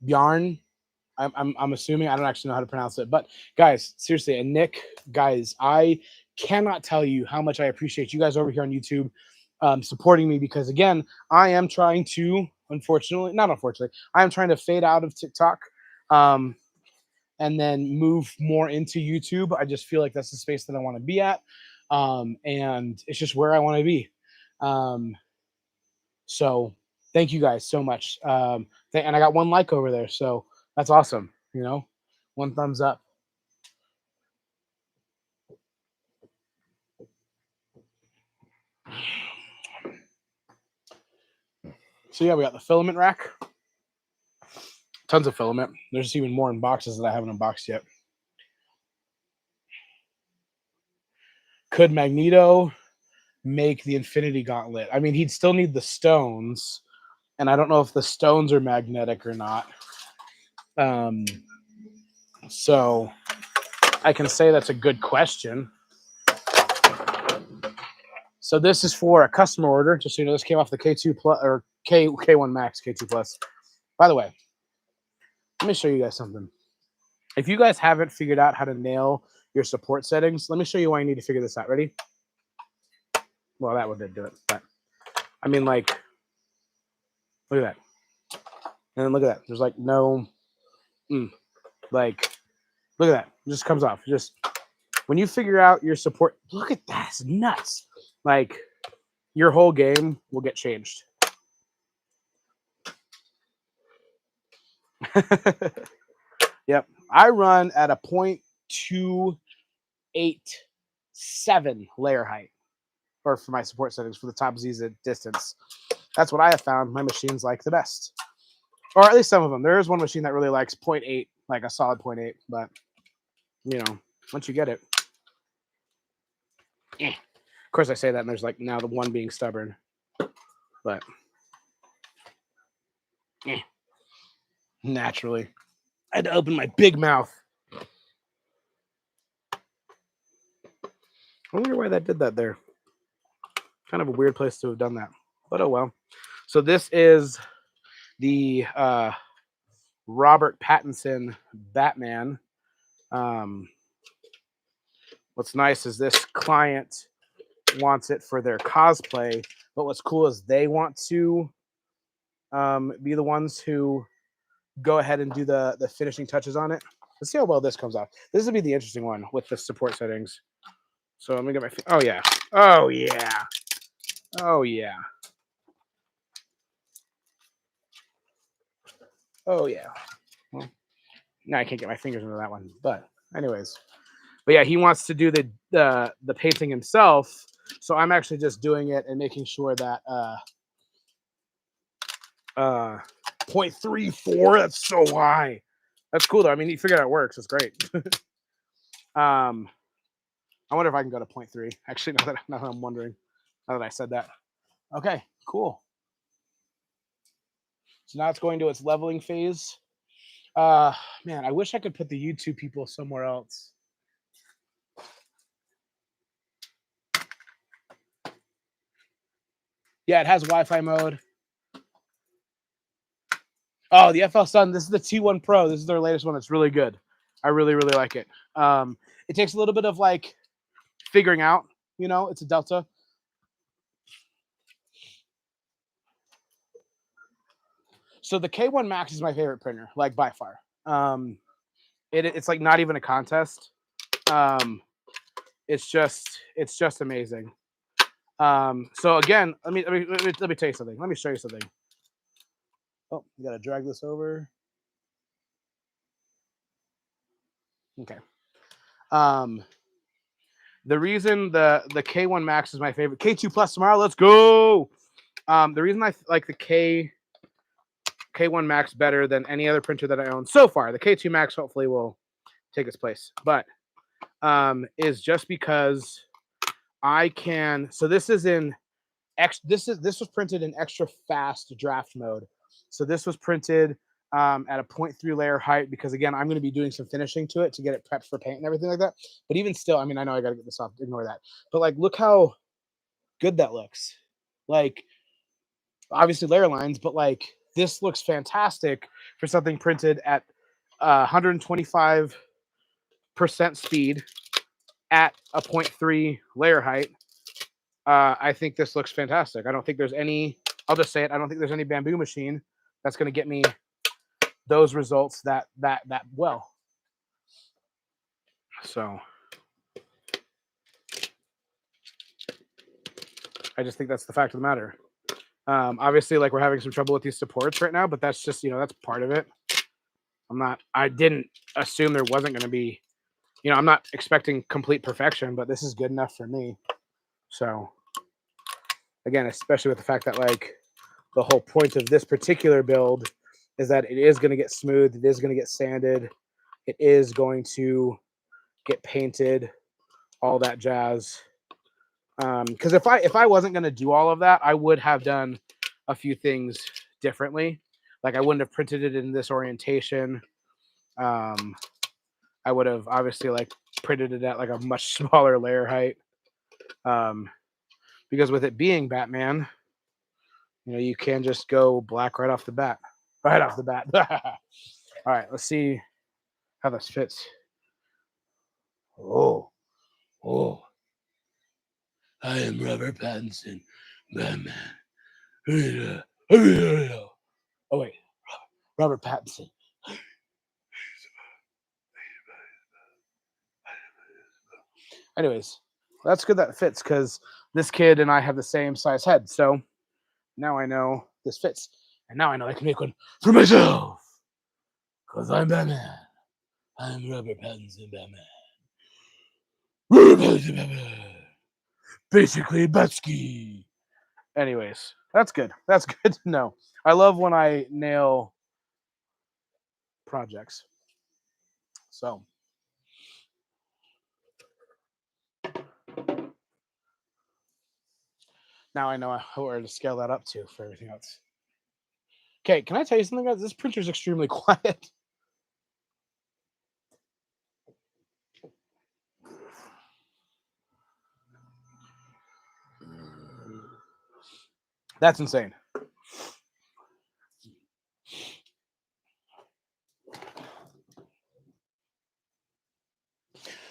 Bjarn. I'm assuming, I don't actually know how to pronounce it, but guys, seriously, and Nick, guys, I cannot tell you how much I appreciate you guys over here on YouTube supporting me, because again, I am trying to, not unfortunately, I am trying to fade out of TikTok and then move more into YouTube. I just feel like that's the space that I want to be at. And it's just where I want to be. So thank you guys so much. And I got 1 like over there. So that's awesome. You know, 1 thumbs up. So yeah, we got the filament rack. Tons of filament. There's even more in boxes that I haven't unboxed yet. Could Magneto make the Infinity Gauntlet? I mean, he'd still need the stones, and I don't know if the stones are magnetic or not. So I can say that's a good question. So this is for a customer order. Just so you know, this came off the K2 Plus or K1 Max K2 Plus. By the way, let me show you guys something. If you guys haven't figured out how to nail your support settings, let me show you why you need to figure this out. Ready? Well, that one did do it, but I mean, like, look at that. And then look at that. There's like no, like, look at that. It just comes off. Just when you figure out your support, look at that. It's nuts. Like, your whole game will get changed. Yep. I run at a 0.287 layer height, or for my support settings for the top Z's distance. That's what I have found my machines like the best. Or at least some of them. There is one machine that really likes 0.8, like a solid 0.8, but you know, once you get it. Of course I say that and there's like now the one being stubborn. But naturally. I had to open my big mouth. I wonder why that did that there. Kind of a weird place to have done that. But oh well. So this is the Robert Pattinson Batman what's nice is this client wants it for their cosplay, but what's cool is they want to be the ones who go ahead and do the finishing touches on it. Let's see how well this comes out. This will be the interesting one with the support settings. So let me get my. Oh yeah. Oh yeah. Oh yeah. Oh yeah. Well, now I can't get my fingers into that one. But anyways, but yeah, he wants to do the painting himself. So I'm actually just doing it and making sure that 0.34. That's so high. That's cool though. I mean, you figured out it works. It's great. I wonder if I can go to 0.3. Actually, now that I'm wondering, now that I said that. Okay, cool. So now it's going to its leveling phase. Man, I wish I could put the YouTube people somewhere else. Yeah, it has Wi-Fi mode. Oh, the FL Sun. This is the T1 Pro. This is their latest one. It's really good. I really, really like it. It takes a little bit of like figuring out. You know, it's a Delta. So the K1 Max is my favorite printer, like by far. It's like not even a contest. It's just amazing. So again, let me tell you something. Let me show you something. Oh, you gotta drag this over. Okay. The reason the K1 Max is my favorite. K2 Plus tomorrow. Let's go. The reason I like the K1 Max better than any other printer that I own so far. The K2 Max hopefully will take its place, but is just because I can. So this is in this was printed in extra fast draft mode. So this was printed at a 0.3 layer height because again, I'm going to be doing some finishing to it to get it prepped for paint and everything like that. But even still, I mean, I know I got to get this off. Ignore that. But like, look how good that looks. Like, obviously layer lines, but like this looks fantastic for something printed at 125% speed at a 0.3 layer height. I think this looks fantastic. I don't think there's any, I'll just say it, I don't think there's any bamboo machine that's going to get me those results that well. So I just think that's the fact of the matter. Obviously, like we're having some trouble with these supports right now, but that's just, that's part of it. I didn't assume there wasn't going to be, I'm not expecting complete perfection, but this is good enough for me. So again, especially with the fact that like the whole point of this particular build is that it is going to get smooth. It is going to get sanded. It is going to get painted, all that jazz. Because if I wasn't going to do all of that, I would have done a few things differently. Like I wouldn't have printed it in this orientation. I would have obviously like printed it at like a much smaller layer height. Because with it being Batman, you can just go black right off the bat. Right off the bat. All right, let's see how this fits. Oh. I am Robert Pattinson, Batman. Oh, wait. Robert Pattinson. Anyways, that's good that it fits because this kid and I have the same size head. So now I know this fits. And now I know I can make one for myself. Because I'm Batman. I'm Robert Pattinson, Batman. Robert Pattinson, Batman. Basically, Batsky. Anyways, that's good. That's good to know. I love when I nail projects. So now I know where to scale that up to for everything else. Okay, can I tell you something, guys? This printer is extremely quiet. That's insane.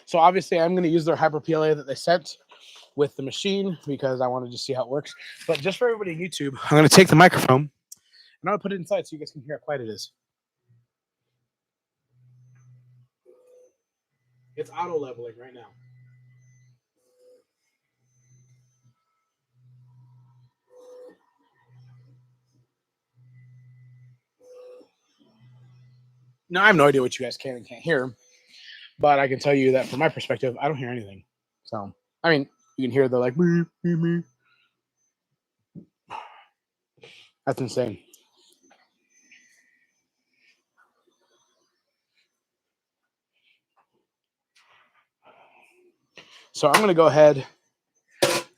So obviously I'm going to use their Hyper PLA that they sent with the machine because I wanted to see how it works. But just for everybody on YouTube, I'm going to take the microphone and I'm going to put it inside so you guys can hear how quiet it is. It's auto leveling right now. Now I have no idea what you guys can and can't hear, but I can tell you that from my perspective, I don't hear anything. So, I mean, you can hear the like, beep, beep, beep. That's insane. So I'm going to go ahead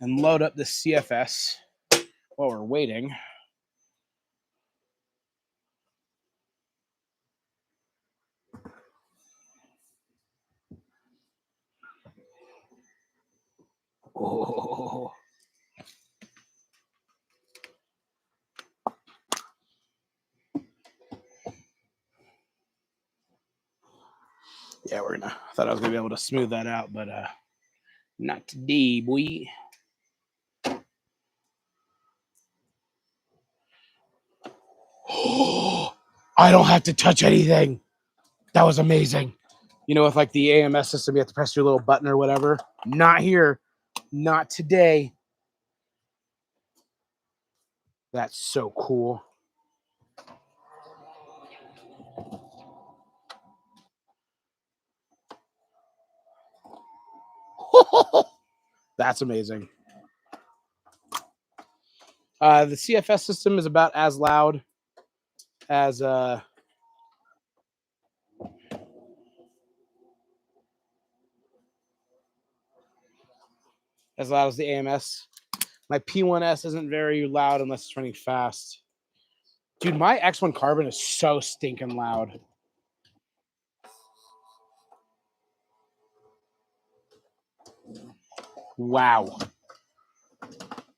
and load up the CFS while we're waiting. Oh. Yeah, we're gonna. I thought I was gonna be able to smooth that out, but not today, boy. I don't have to touch anything. That was amazing. You know, with like the AMS system, you have to press your little button or whatever. Not here. Not today. That's so cool. That's amazing. The CFS system is about as loud as loud as the AMS. My P1S isn't very loud unless it's running fast. Dude, my X1 Carbon is so stinking loud. Wow.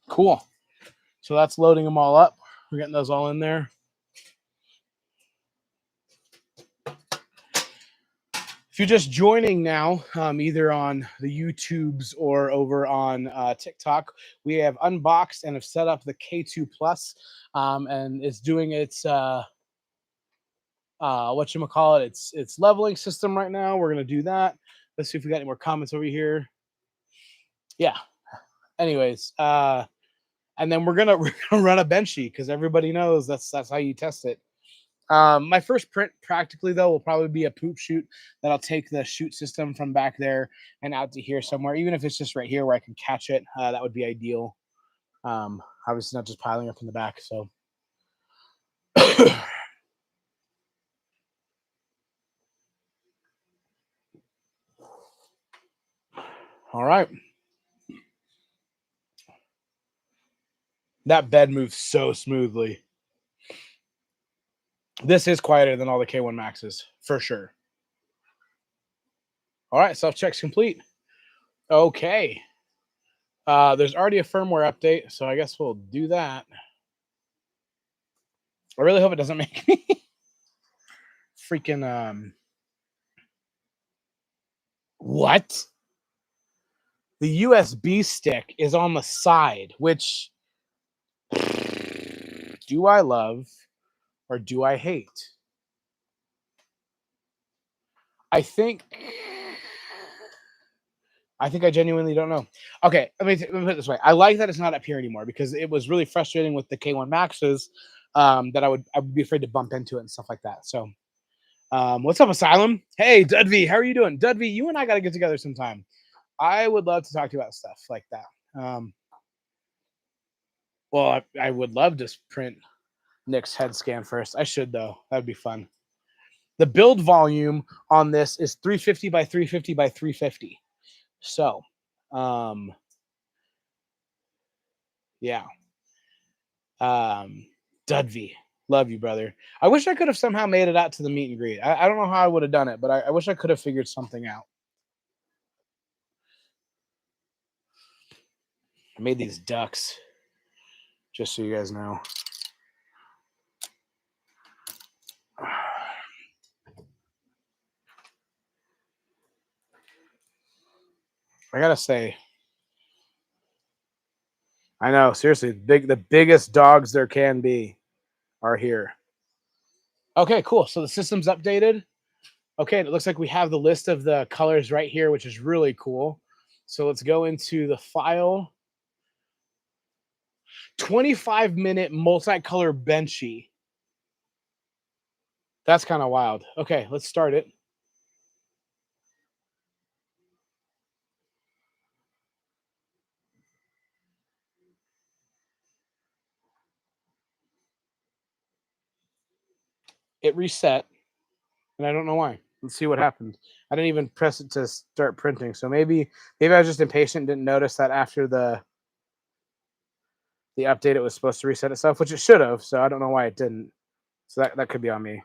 Cool. So that's loading them all up. We're getting those all in there. If you're just joining now, either on the YouTubes or over on TikTok, we have unboxed and have set up the K2 Plus, and it's doing its its leveling system right now. We're gonna do that. Let's see if we got any more comments over here. Yeah. Anyways, and then we're gonna run a benchy because everybody knows that's how you test it. My first print practically though will probably be a poop chute that I'll take the chute system from back there and out to here somewhere, even if it's just right here where I can catch it. That would be ideal. Obviously not just piling up in the back. So all right. That bed moves so smoothly. This is quieter than all the K1 Maxes for sure. All right, self-check's complete. Okay. There's already a firmware update, so I guess we'll do that. I really hope it doesn't make me freaking what? The USB stick is on the side, which do I love or do I hate? I think I genuinely don't know. Okay, let me put it this way. I like that it's not up here anymore because it was really frustrating with the K1 Maxes that I would be afraid to bump into it and stuff like that. So, what's up, Asylum? Hey, Dudvey, how are you doing? Dudvey, you and I got to get together sometime. I would love to talk to you about stuff like that. Well, I would love to print Nick's head scan first. I should though. That'd be fun. The build volume on this is 350 by 350 by 350. So, yeah. Dudvey, love you, brother. I wish I could have somehow made it out to the meet and greet. I don't know how I would have done it, but I wish I could have figured something out. I made these ducks, just so you guys know. I gotta say, I know, seriously, the biggest dogs there can be are here. Okay, cool. So the system's updated. Okay, and it looks like we have the list of the colors right here, which is really cool. So let's go into the file. 25-minute multicolor benchy. That's kind of wild. Okay, let's start it. It reset, and I don't know why. Let's see what happened. I didn't even press it to start printing. So maybe I was just impatient, didn't notice that after the update it was supposed to reset itself, which it should have. So I don't know why it didn't. So that could be on me.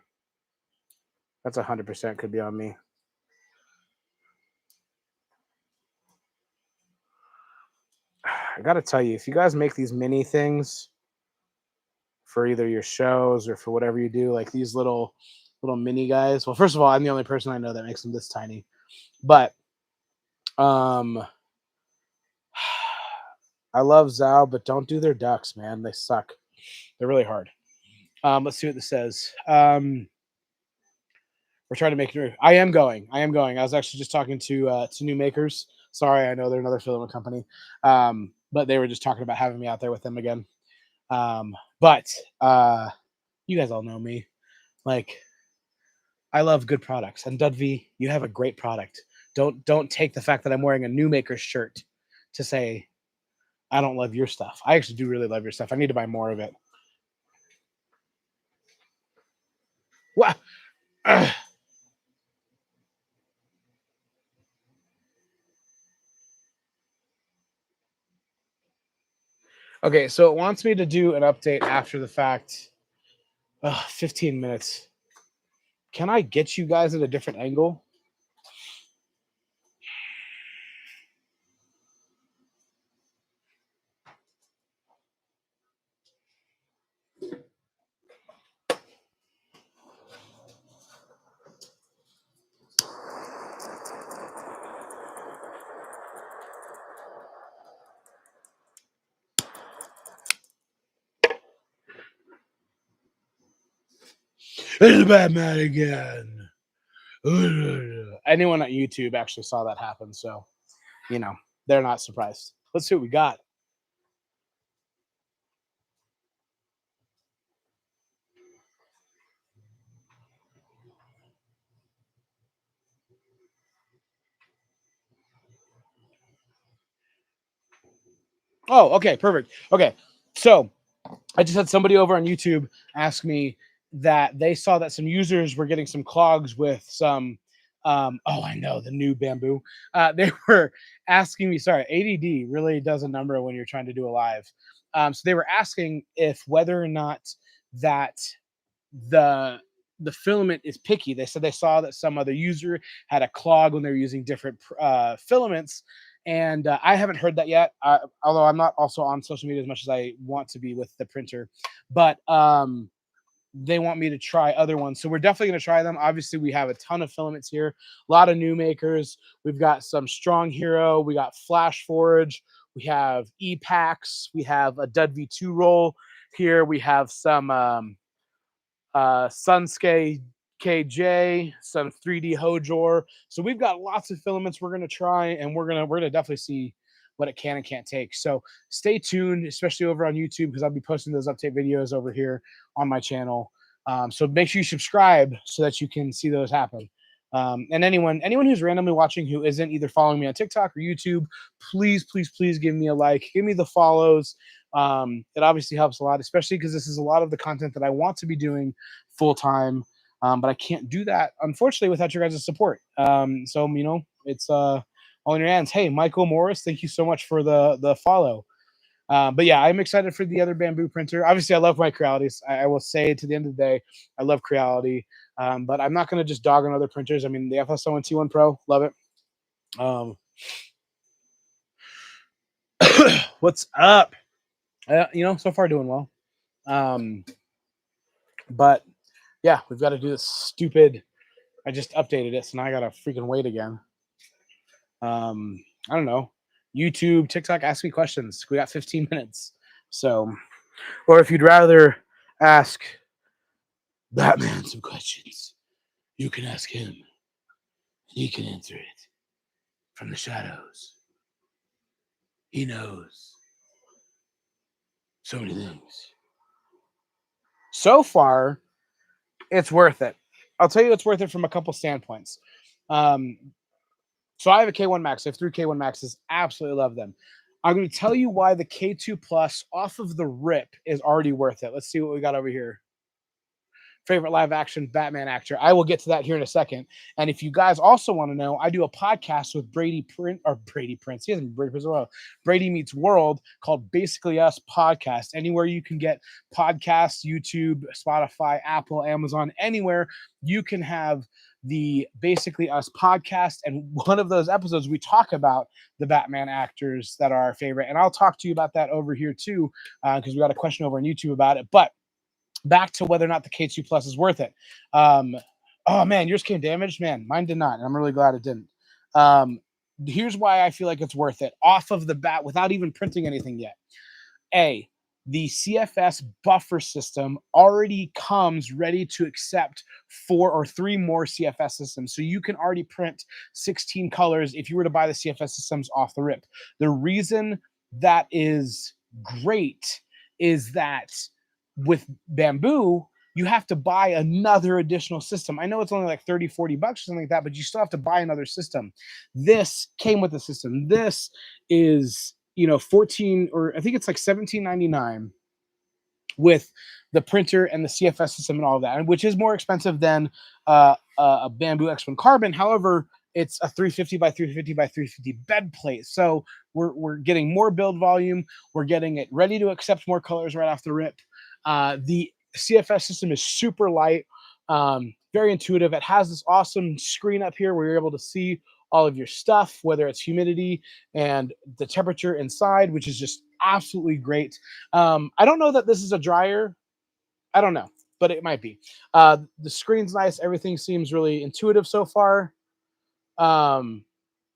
That's 100% could be on me. I gotta tell you, if you guys make these mini things for either your shows or for whatever you do, like these little mini guys. Well, first of all, I'm the only person I know that makes them this tiny. But um I love Zao, but don't do their ducks, man. They suck. They're really hard. Let's see what this says. We're trying to make it. I am going. I am going. I was actually just talking to New Makers. Sorry, I know they're another filament company, but they were just talking about having me out there with them again. But you guys all know me. Like, I love good products, and Dudvi, you have a great product. Don't take the fact that I'm wearing a New Makers shirt to say I don't love your stuff. I actually do really love your stuff. I need to buy more of it. What? Okay, so it wants me to do an update after the fact. 15 minutes. Can I get you guys at a different angle? It's Batman again. Anyone at YouTube actually saw that happen, so they're not surprised. Let's see what we got. Oh, okay, perfect. Okay, so I just had somebody over on YouTube ask me that they saw that some users were getting some clogs with some. Oh, I know the new bamboo. They were asking me. Sorry, ADD really does a number when you're trying to do a live. So they were asking if whether or not that the the filament is picky. They said they saw that some other user had a clog when they were using different filaments, and I haven't heard that yet. Although I'm not also on social media as much as I want to be with the printer, but they want me to try other ones. So we're definitely going to try them. Obviously, we have a ton of filaments here, a lot of New Makers. We've got some Strong Hero. We got Flash Forge. We have E-Packs. We have a Dud V2 roll here. We have some Sunskay KJ, some 3D Hojor. So we've got lots of filaments we're gonna try, and we're gonna definitely see what it can and can't take. So stay tuned, especially over on YouTube, because I'll be posting those update videos over here on my channel. So make sure you subscribe so that you can see those happen. And anyone who's randomly watching who isn't either following me on TikTok or YouTube, please give me a like, give me the follows. It obviously helps a lot, especially because this is a lot of the content that I want to be doing full time. But I can't do that, unfortunately, without your guys' support. So it's all in your hands. Hey, Michael Morris, thank you so much for the follow. But yeah, I'm excited for the other bamboo printer. Obviously, I love my Crealities. I will say to the end of the day, I love Creality. But I'm not going to just dog on other printers. I mean, the FS01 T1 Pro, love it. What's up? So far doing well. But yeah, we've got to do this stupid. I just updated it, so now I got to freaking wait again. I don't know, YouTube, TikTok, ask me questions. We got 15 minutes. So, or if you'd rather ask Batman some questions, you can ask him. He can answer it from the shadows. He knows so many things. So far, it's worth it. I'll tell you it's worth it from a couple standpoints. Um, so I have a K1 Max. I have 3 K1 Maxes. Absolutely love them. I'm going to tell you why the K2 Plus off of the rip is already worth it. Let's see what we got over here. Favorite live action Batman actor. I will get to that here in a second. And if you guys also want to know, I do a podcast with Brady Prince. He hasn't Brady Prince as well. Brady Meets World called Basically Us Podcast. Anywhere you can get podcasts, YouTube, Spotify, Apple, Amazon, anywhere you can have the Basically Us podcast. And one of those episodes, we talk about the Batman actors that are our favorite. And I'll talk to you about that over here too, because we got a question over on YouTube about it. But back to whether or not the K2 Plus is worth it. Oh man, yours came damaged. Man, mine did not, and I'm really glad it didn't. Here's why I feel like it's worth it off of the bat without even printing anything yet. The CFS buffer system already comes ready to accept 4 or 3 more CFS systems. So you can already print 16 colors if you were to buy the CFS systems off the rip. The reason that is great is that with Bamboo, you have to buy another additional system. I know it's only like 30, 40 bucks or something like that, but you still have to buy another system. This came with the system. This is, 14, or I think it's like $17.99 with the printer and the CFS system and all of that, which is more expensive than a Bamboo X1 Carbon. However, it's a 350 by 350 by 350 bed plate. So we're getting more build volume. We're getting it ready to accept more colors right off the rip. The CFS system is super light, very intuitive. It has this awesome screen up here where you're able to see all of your stuff, whether it's humidity and the temperature inside, which is just absolutely great. I don't know that this is a dryer. I don't know, but it might be. The screen's nice. Everything seems really intuitive so far. I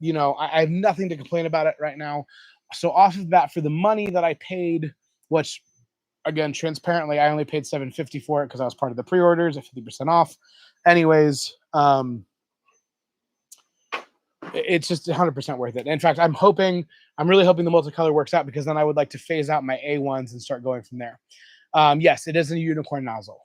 have nothing to complain about it right now. So off of that, for the money that I paid, which again, transparently, I only paid $750 for it because I was part of the pre-orders at 50% off. Anyways, it's just 100% worth it. In fact, I'm really hoping the multicolor works out, because then I would like to phase out my A1s and start going from there. Yes, it is a unicorn nozzle.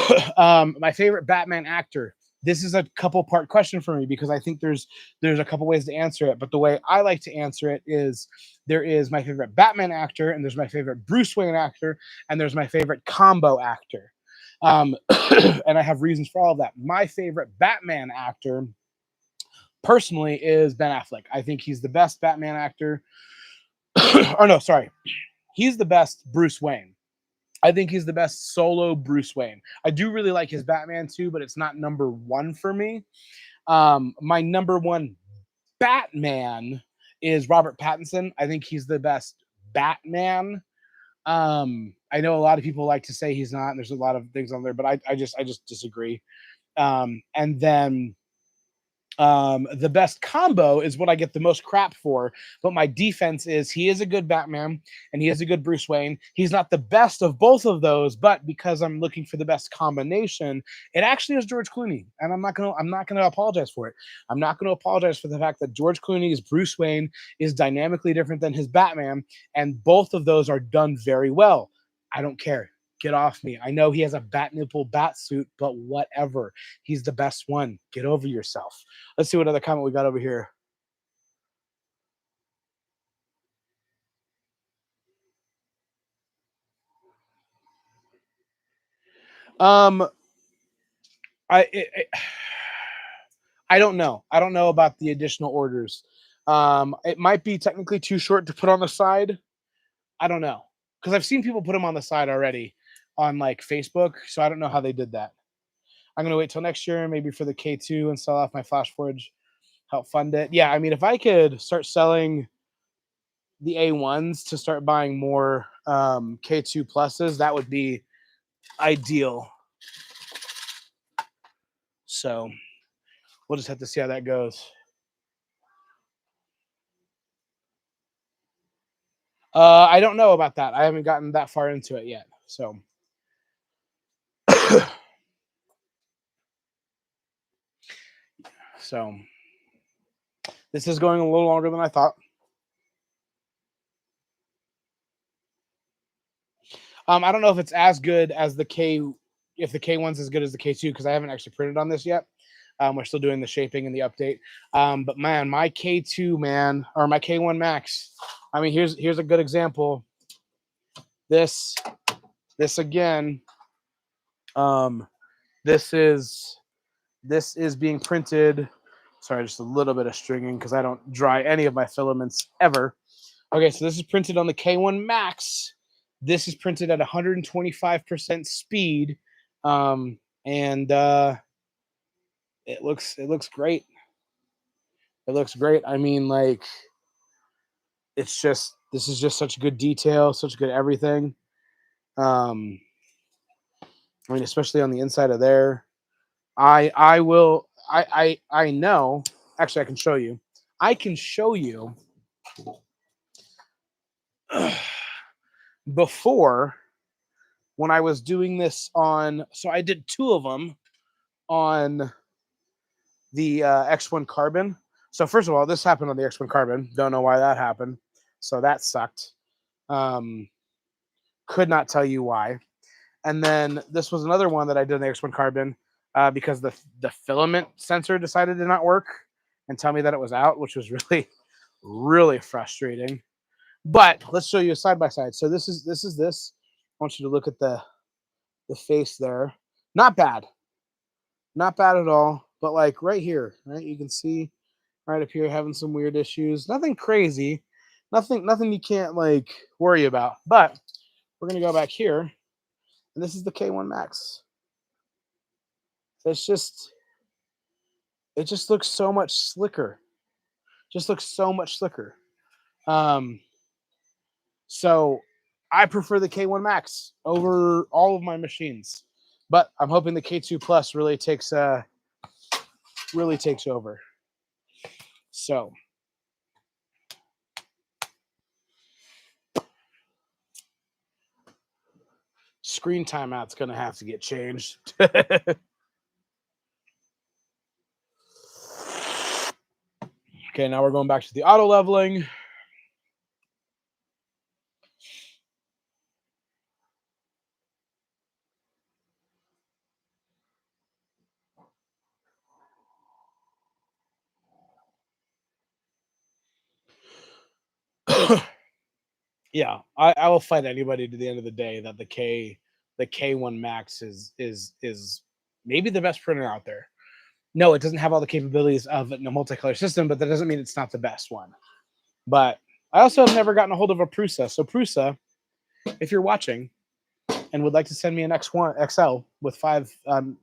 My favorite Batman actor. This is a couple part question for me, because I think there's a couple ways to answer it. But the way I like to answer it is, there is my favorite Batman actor, and there's my favorite Bruce Wayne actor, and there's my favorite combo actor. And I have reasons for all of that. My favorite Batman actor, personally, is Ben Affleck. I think he's the best Batman actor. Or no, sorry. He's the best Bruce Wayne. I think he's the best solo Bruce Wayne. I do really like his Batman too, but it's not number 1 for me. My number 1 Batman is Robert Pattinson. I think he's the best Batman. I know a lot of people like to say he's not, and there's a lot of things on there, but I just disagree. And then the best combo is what I get the most crap for, but my defense is he is a good Batman and he is a good Bruce Wayne. He's not the best of both of those, but because I'm looking for the best combination, it actually is George Clooney, and I'm not gonna apologize for it. I'm not gonna apologize for the fact that George Clooney's Bruce Wayne is dynamically different than his Batman, and both of those are done very well. I don't care. Get off me. I know he has a bat nipple bat suit, but whatever. He's the best one. Get over yourself. Let's see what other comment we got over here. I don't know. I don't know about the additional orders. It might be technically too short to put on the side. I don't know, because I've seen people put them on the side already on like Facebook. So I don't know how they did that. I'm gonna wait till next year, maybe for the K2, and sell off my FlashForge, help fund it. Yeah, I mean, if I could start selling the A1s to start buying more K2 pluses, that would be ideal. So we'll just have to see how that goes. I don't know about that. I haven't gotten that far into it yet. So so this is going a little longer than I thought. I don't know if it's as good as the K, if the K1's as good as the K2, because I haven't actually printed on this yet. We're still doing the shaping and the update. But man, my K2 man, or my K1 Max. I mean, here's a good example. This again. This is being printed. Sorry, just a little bit of stringing because I don't dry any of my filaments ever. Okay, so this is printed on the K1 Max. This is printed at 125% speed, and it looks great. It looks great. I mean, like, it's just, this is just such good detail, such good everything. I mean, especially on the inside of there. I will. I know. Actually, I can show you. I can show you before, when I was doing this on. So I did 2 of them on the X1 Carbon. So first of all, this happened on the X1 Carbon. Don't know why that happened. So that sucked. Could not tell you why. And then this was another one that I did on the X1 Carbon because the filament sensor decided to not work and tell me that it was out, which was really, really frustrating. But let's show you a side by side. So this is this. I want you to look at the face there. Not bad. Not bad at all. But like right here, right? You can see right up here having some weird issues. Nothing crazy. Nothing you can't like worry about. But we're gonna go back here, and this is the K1 Max. It's just, it just looks so much slicker. Just looks so much slicker. Um, so I prefer the K1 Max over all of my machines, but I'm hoping the K2 Plus really takes over. So screen timeout's gonna have to get changed. Okay, now we're going back to the auto leveling. Yeah, I will fight anybody to the end of the day that the K1 Max is maybe the best printer out there. No, it doesn't have all the capabilities of a multicolor system, but that doesn't mean it's not the best one. But I also have never gotten a hold of a Prusa. So Prusa, if you're watching and would like to send me an X1 XL with 5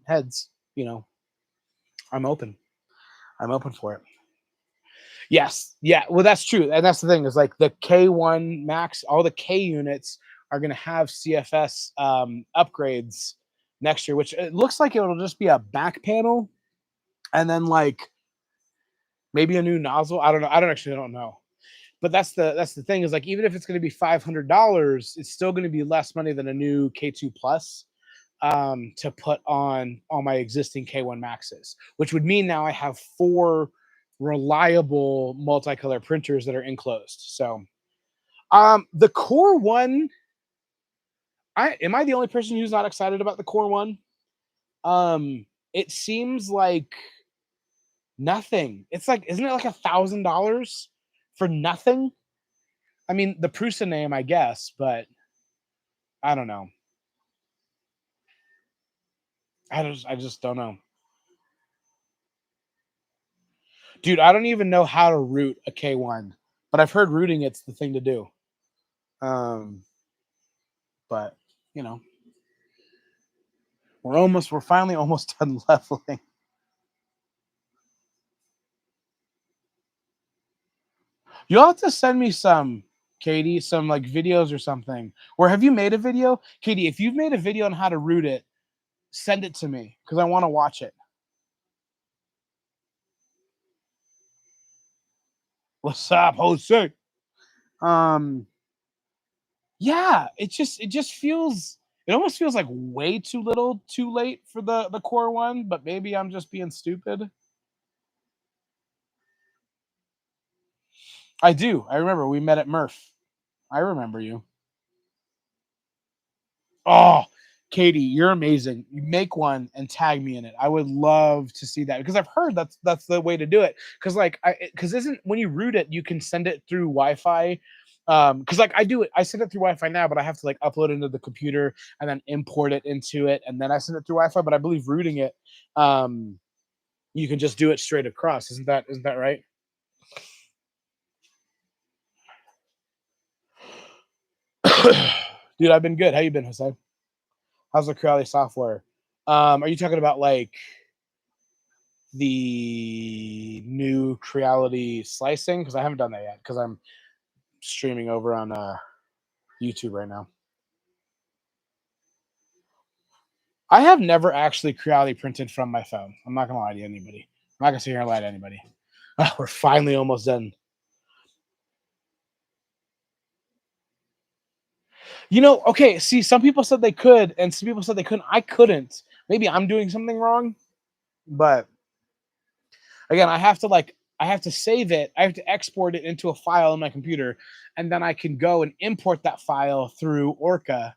heads, you know, I'm open. I'm open for it. Yes, yeah. Well, that's true, and that's the thing is like the K1 Max, all the K units are going to have CFS upgrades next year, which it looks like it'll just be a back panel, and then like maybe a new nozzle. I don't know. I don't know. But that's the thing is like even if it's going to be $500, it's still going to be less money than a new K2 Plus to put on all my existing K1 Maxes, which would mean now I have 4 reliable multicolor printers that are enclosed. So the Core One, I the only person who's not excited about the Core One? It seems like nothing. It's like, isn't it like $1,000 for nothing? I mean, the Prusa name, I guess, but I don't know. I just don't know. Dude, I don't even know how to root a K1, but I've heard rooting it's the thing to do. Um, but you know, we're finally almost done leveling. You'll have to send me some, Katie, some like videos or something. Or have you made a video? Katie, if you've made a video on how to root it, send it to me because I want to watch it. What's up, Jose? Um, Yeah, it just feels it almost feels like way too little, too late for the core one, but maybe I'm just being stupid. I do. I remember we met at Murph. I remember you. Oh, Katie, you're amazing. You make one and tag me in it. I would love to see that because I've heard that's the way to do it. Because because isn't when you root it, you can send it through Wi-Fi. Because like I do it, I send it through Wi-Fi now, but I have to like upload it into the computer and then import it into it, and then I send it through Wi-Fi. But I believe rooting it, you can just do it straight across. Isn't that right? Dude, I've been good. How you been, Jose? How's the Creality software? Are you talking about like the new Creality slicing? Because I haven't done that yet because I'm streaming over on YouTube right now. I have never actually Creality printed from my phone. I'm not gonna lie to anybody. I'm not gonna sit here and lie to anybody. Oh, we're finally almost done. Okay, see, some people said they could, and some people said they couldn't. I couldn't. Maybe I'm doing something wrong, but again, I have to save it. I have to export it into a file in my computer, and then I can go and import that file through Orca.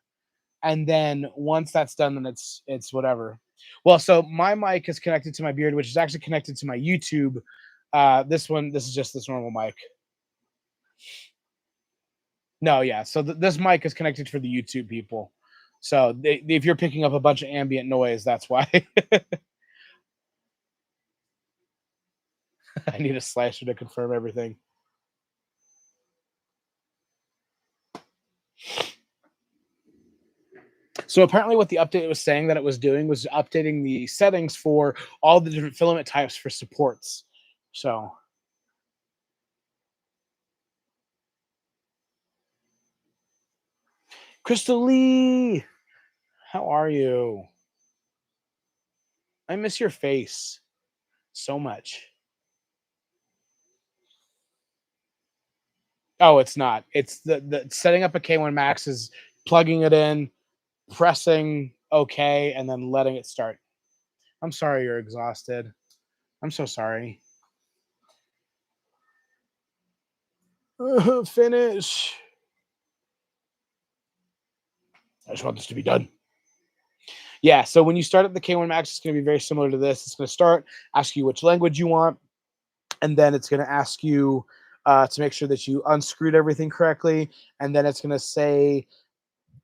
And then once that's done, then it's whatever. Well, so my mic is connected to my beard, which is actually connected to my YouTube. This is just this normal mic. No, yeah. So this mic is connected for the YouTube people. So if you're picking up a bunch of ambient noise, that's why. I need a slasher to confirm everything. So apparently, what the update was saying that it was doing was updating the settings for all the different filament types for supports. So, Crystal Lee, how are you? I miss your face so much. Oh, it's not. It's the setting up a K1 Max is plugging it in, pressing OK, and then letting it start. I'm sorry you're exhausted. I'm so sorry. Finish. I just want this to be done. Yeah, so when you start up the K1 Max, it's going to be very similar to this. It's going to start, ask you which language you want, and then it's going to ask you to make sure that you unscrewed everything correctly, and then it's going to say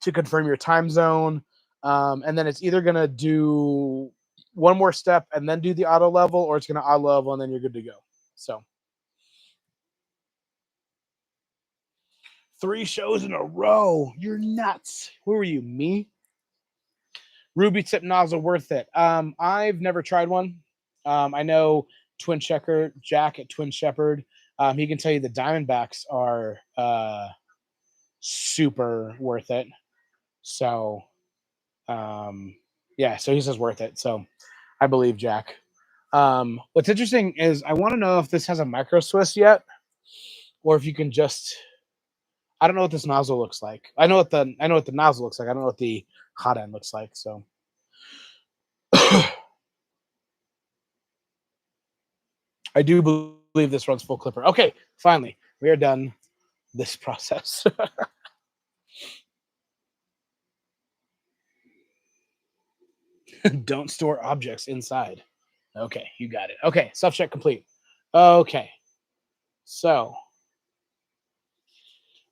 to confirm your time zone, and then it's either going to do one more step and then do the auto level, or it's going to auto level and then you're good to go. So 3 shows in a row. You're nuts. Who are you? Me? Ruby tip nozzle worth it. I've never tried one. I know Twin Checker Jack at Twin Shepherd. He can tell you the Diamondbacks are super worth it. So, yeah, so he says worth it. So I believe Jack. What's interesting is I want to know if this has a micro Swiss yet, or if you can just. I don't know what this nozzle looks like. I know what the nozzle looks like. I don't know what the hot end looks like. So. I do believe this runs full clipper. Okay, finally, we are done this process. Don't store objects inside. Okay, you got it. Okay, self check complete. Okay, so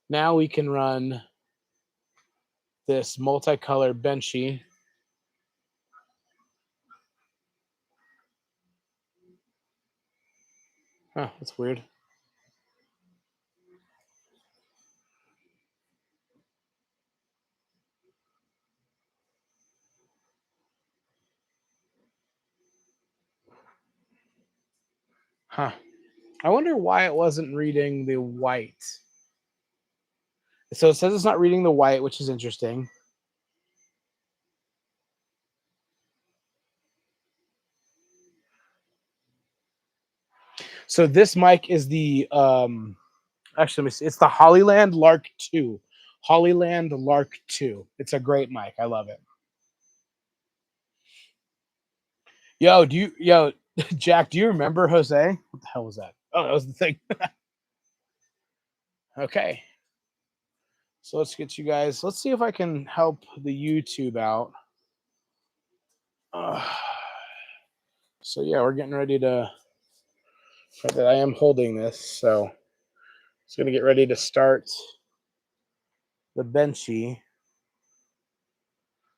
now we can run this multicolor benchy. Huh, that's weird. Huh. I wonder why it wasn't reading the white. So it says it's not reading the white, which is interesting. So this mic is the actually let me see. It's the Hollyland Lark 2. Hollyland Lark 2. It's a great mic. I love it. Yo, Jack, do you remember Jose? What the hell was that? Oh, that was the thing. Okay. So let's get you guys. Let's see if I can help the YouTube out. So yeah, we're getting ready to. I am holding this, so it's gonna get ready to start the benchy.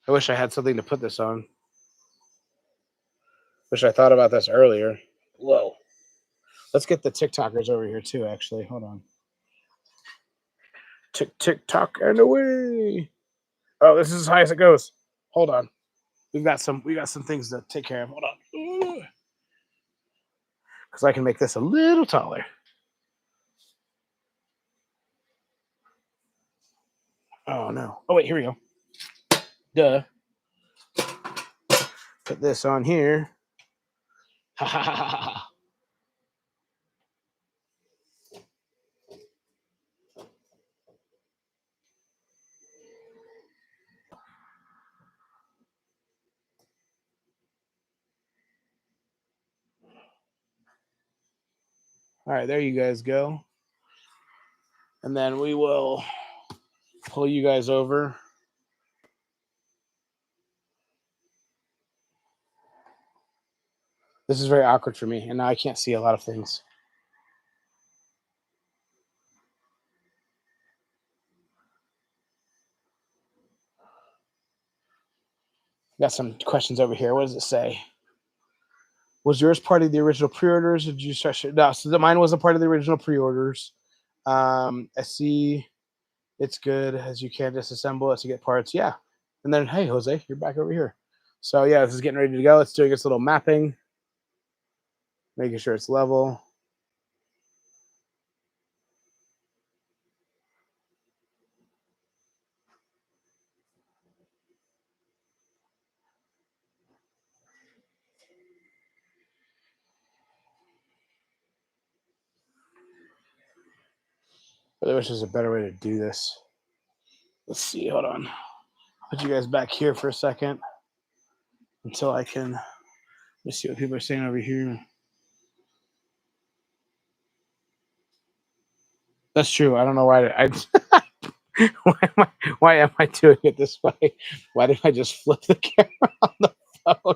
I wish I had something to put this on. Wish I thought about this earlier. Whoa. Let's get the TikTokers over here too, actually. Hold on. Tick-tock and away. Oh, this is as high as it goes. Hold on. We got some things to take care of. Hold on. Because I can make this a little taller. Oh no. Oh wait, here we go. Duh. Put this on here. Ha ha ha ha ha. All right, there you guys go. And then we will pull you guys over. This is very awkward for me, and now I can't see a lot of things. Got some questions over here. What does it say? Was yours part of the original pre-orders? Or did you start? No, so mine was a part of the original pre-orders. I see it's good as you can disassemble it to get parts. Yeah. And then, hey, Jose, you're back over here. So, yeah, this is getting ready to go. It's doing its little mapping, making sure it's level. I wish there's a better way to do this. Let's see. Hold on. I'll put you guys back here for a second until I can. Let's see what people are saying over here. That's true. I don't know why. Why am I doing it this way? Why did I just flip the camera on the phone?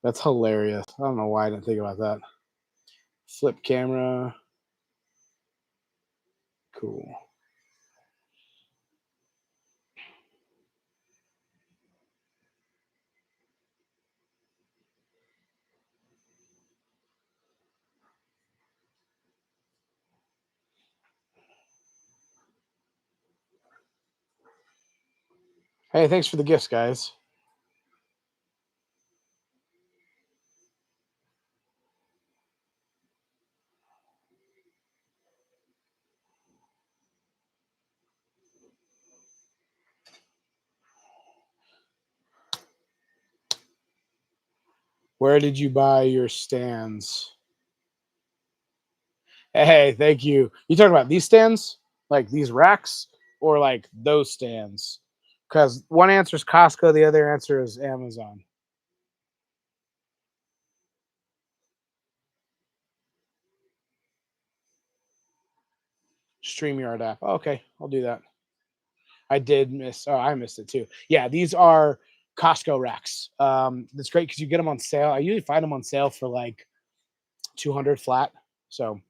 That's hilarious. I don't know why I didn't think about that. Flip camera. Cool. Hey, thanks for the gifts, guys. Where did you buy your stands? Hey, thank you. You talking about these stands? Like these racks? Or like those stands? Because one answer is Costco, the other answer is Amazon. StreamYard app. Oh, okay, I'll do that. I did miss. Oh, I missed it too. Yeah, these are Costco racks. That's great because you get them on sale. I usually find them on sale for like 200 flat. So,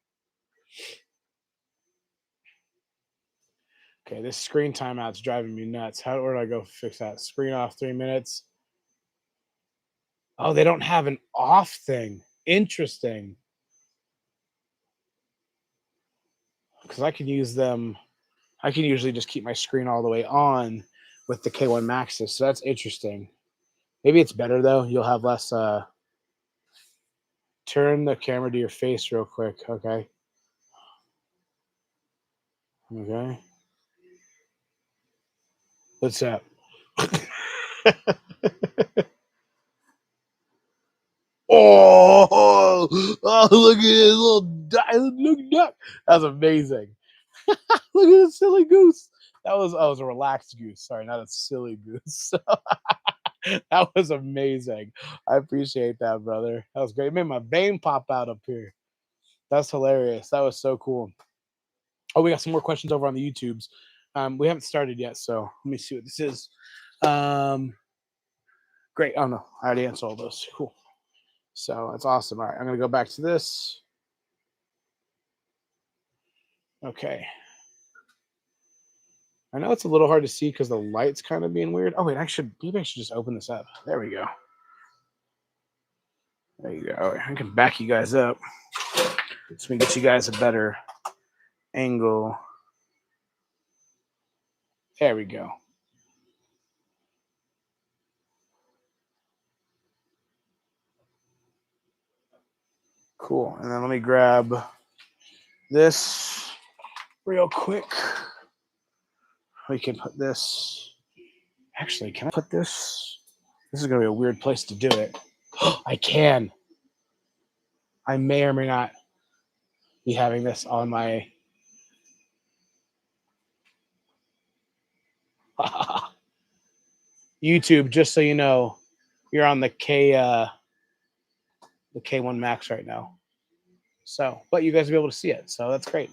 okay, this screen timeout's driving me nuts. Where do I go fix that? Screen off 3 minutes. Oh, they don't have an off thing. Interesting. Because I can use them. I can usually just keep my screen all the way on with the K1 Maxes. So that's interesting. Maybe it's better though. You'll have less. Turn the camera to your face real quick. Okay. Okay. What's up? Oh, look at his little duck. That's amazing. Look at this silly goose. That was a relaxed goose. Sorry, not a silly goose. That was amazing. I appreciate that, brother. That was great. It made my vein pop out up here. That's hilarious. That was so cool. Oh, we got some more questions over on the YouTubes. We haven't started yet, so let me see what this is. Great. Oh no, I already answered all those. Cool. So that's awesome. All right, I'm gonna go back to this. Okay. I know it's a little hard to see because the light's kind of being weird. Oh wait, maybe I should just open this up. There we go. There you go. I can back you guys up so we can get you guys a better angle. There we go. Cool. And then let me grab this real quick. We can put this. Actually, can I put this? This is going to be a weird place to do it. I can. I may or may not be having this on my. YouTube, just so you know, you're on the K1 Max right now. So, but you guys will be able to see it, so that's great.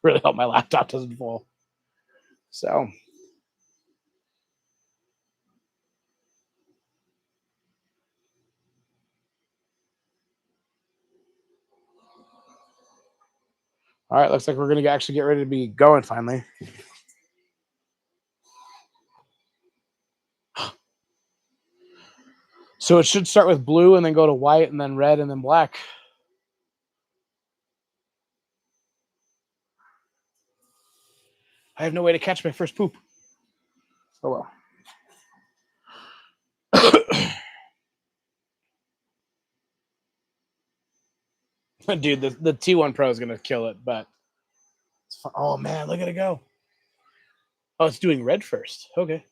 Really hope my laptop doesn't fall. So, all right, looks like we're gonna actually get ready to be going finally. So it should start with blue and then go to white and then red and then black. I have no way to catch my first poop. Oh well. Dude, the T1 Pro is gonna kill it, but it's fun. Oh man, look at it go. Oh, it's doing red first. Okay.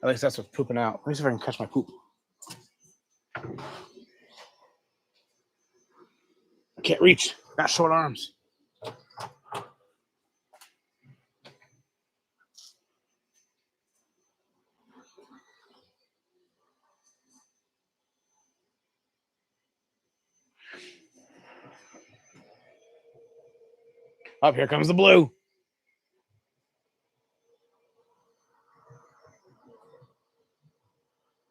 At least that's what's pooping out. Let me see if I can catch my poop. I can't reach. Got short arms. Up here comes the blue.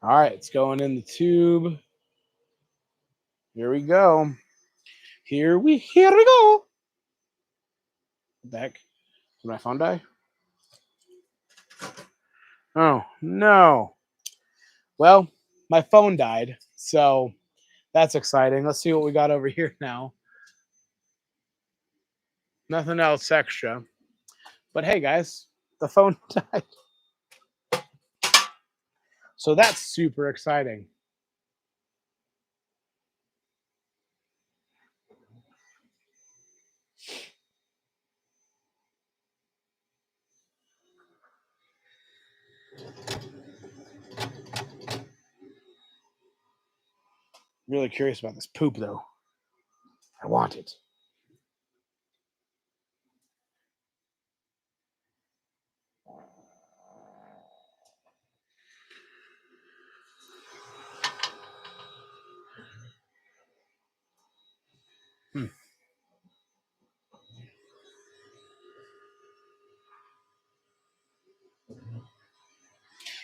All right, it's going in the tube. Here we go. Here we go. What the heck? Did my phone die? Oh no. Well, my phone died, so that's exciting. Let's see what we got over here now. Nothing else extra. But hey guys, the phone died. So that's super exciting. Really curious about this poop though. I want it.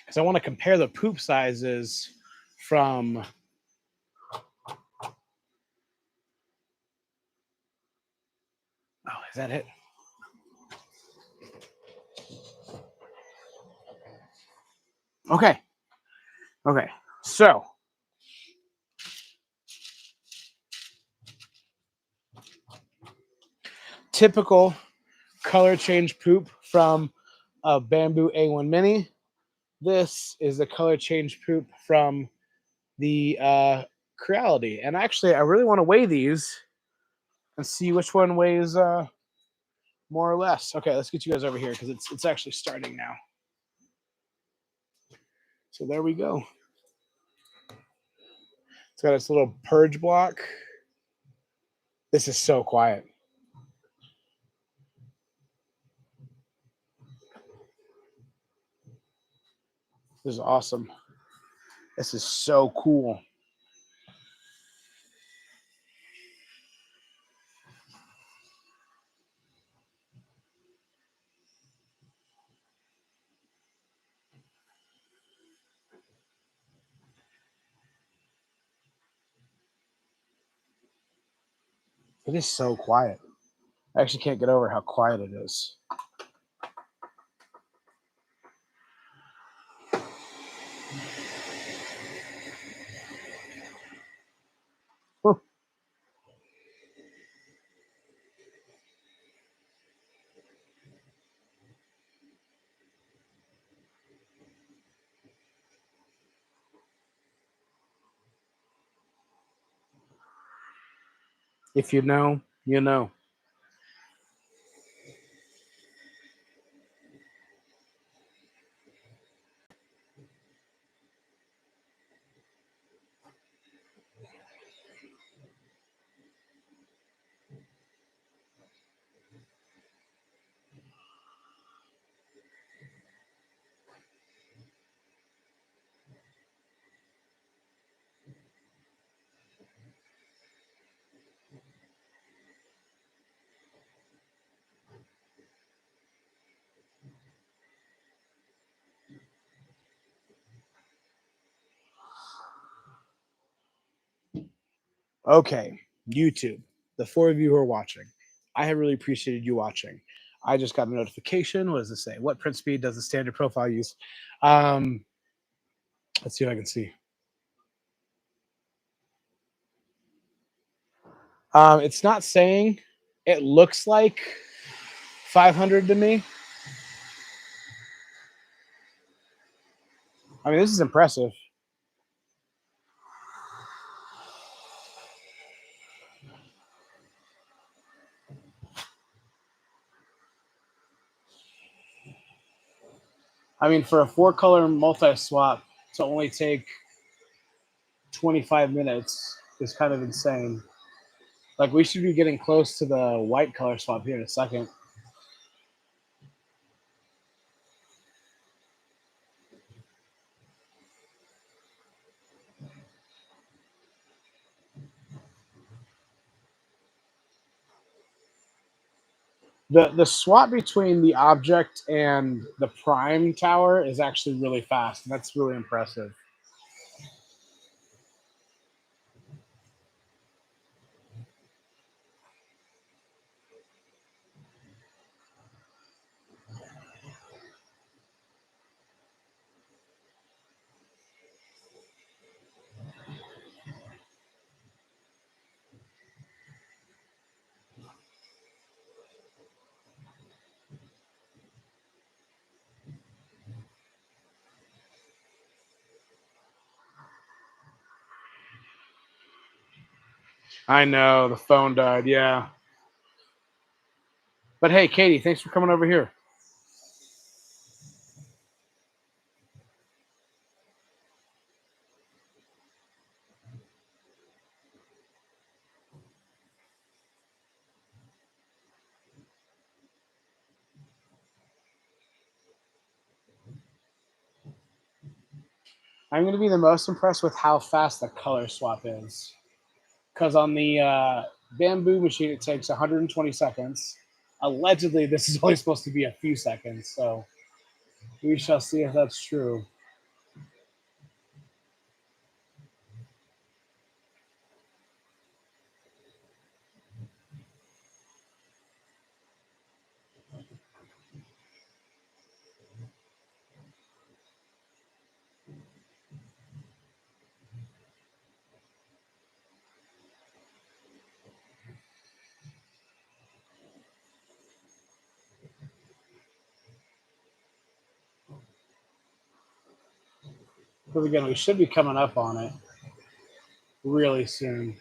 Because I want to compare the poop sizes from. Oh, is that it? Okay. Okay. So typical color change poop from a Bamboo A1 Mini. This is the color change poop from the Creality. And actually, I really want to weigh these and see which one weighs more or less. Okay, let's get you guys over here because it's actually starting now. So there we go. It's got its little purge block. This is so quiet. This is awesome. This is so cool. It is so quiet. I actually can't get over how quiet it is. If you know, you know. Okay, YouTube, the four of you who are watching, I have really appreciated you watching. I just got a notification. What does it say? What print speed does the standard profile use? Um, let's see if I can see. It's not saying. It looks like 500 to me. I mean, this is impressive. I mean, for a four-color multi-swap to only take 25 minutes is kind of insane. Like, we should be getting close to the white color swap here in a second. The swap between the object and the prime tower is actually really fast, and that's really impressive. I know the phone died, yeah. But hey, Katie, thanks for coming over here. I'm going to be the most impressed with how fast the color swap is. Because on the bamboo machine, it takes 120 seconds. Allegedly, this is only supposed to be a few seconds, so we shall see if that's true. Because again, we should be coming up on it really soon.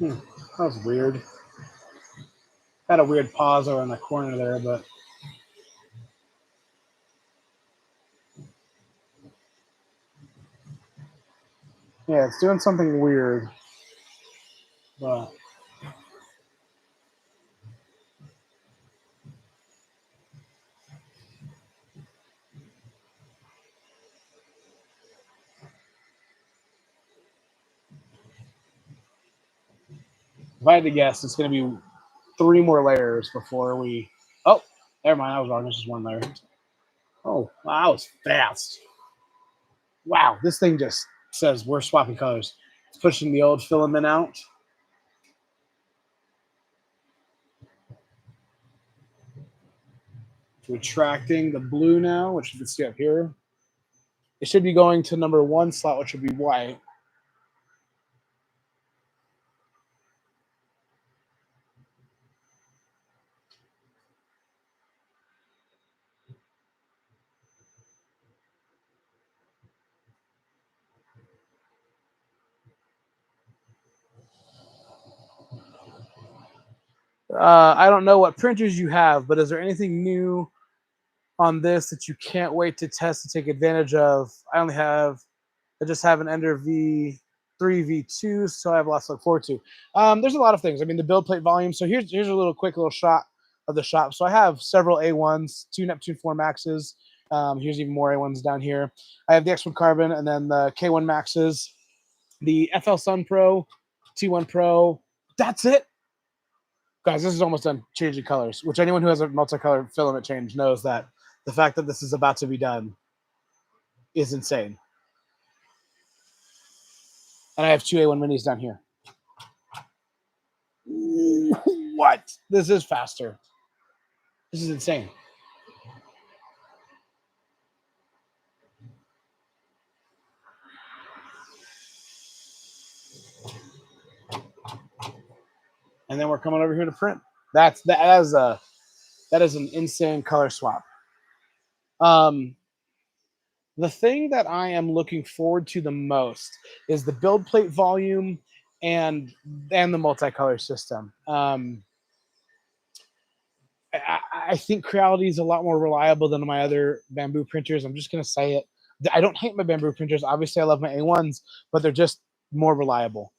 That was weird. Had a weird pause over in the corner there, but yeah, it's doing something weird. But if I had to guess, it's going to be 3 more layers before we. Oh, never mind. I was wrong. This is 1 layer. Oh, wow, that was fast. Wow, this thing just says we're swapping colors. It's pushing the old filament out. Retracting the blue now, which you can see up here. It should be going to number 1 slot, which would be white. I don't know what printers you have, but is there anything new on this that you can't wait to test to take advantage of? I just have an Ender V3 V2, so I have lots to look forward to. There's a lot of things. I mean, the build plate volume. So here's a little quick little shot of the shop. So I have several A1s, 2 Neptune 4 Maxes. Here's even more A1s down here. I have the X1 Carbon and then the K1 Maxes, the FL Sun Pro, T1 Pro. That's it. Guys, this is almost done changing colors, which anyone who has a multicolor filament change knows that the fact that this is about to be done is insane. And I have 2 A1 minis down here. What? This is faster. This is insane. And then we're coming over here to print. That is an insane color swap. The thing that I am looking forward to the most is the build plate volume and the multicolor system. I think Creality is a lot more reliable than my other Bamboo printers. I'm just going to say it. I don't hate my Bamboo printers. Obviously, I love my A1s, but they're just more reliable.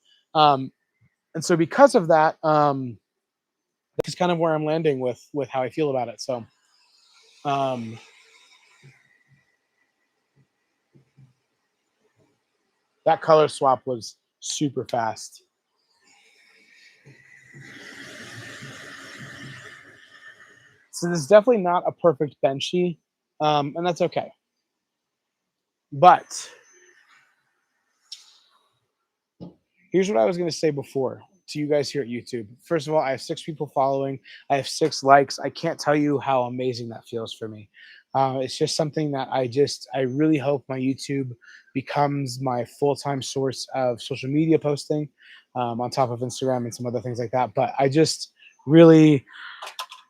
And so because of that, that's kind of where I'm landing with how I feel about it. So that color swap was super fast. So this is definitely not a perfect Benchy, and that's okay. But here's what I was going to say before to you guys here at YouTube. First of all, I have 6 people following. I have 6 likes. I can't tell you how amazing that feels for me. It's just something that I really hope my YouTube becomes my full-time source of social media posting, on top of Instagram and some other things like that. But I just really,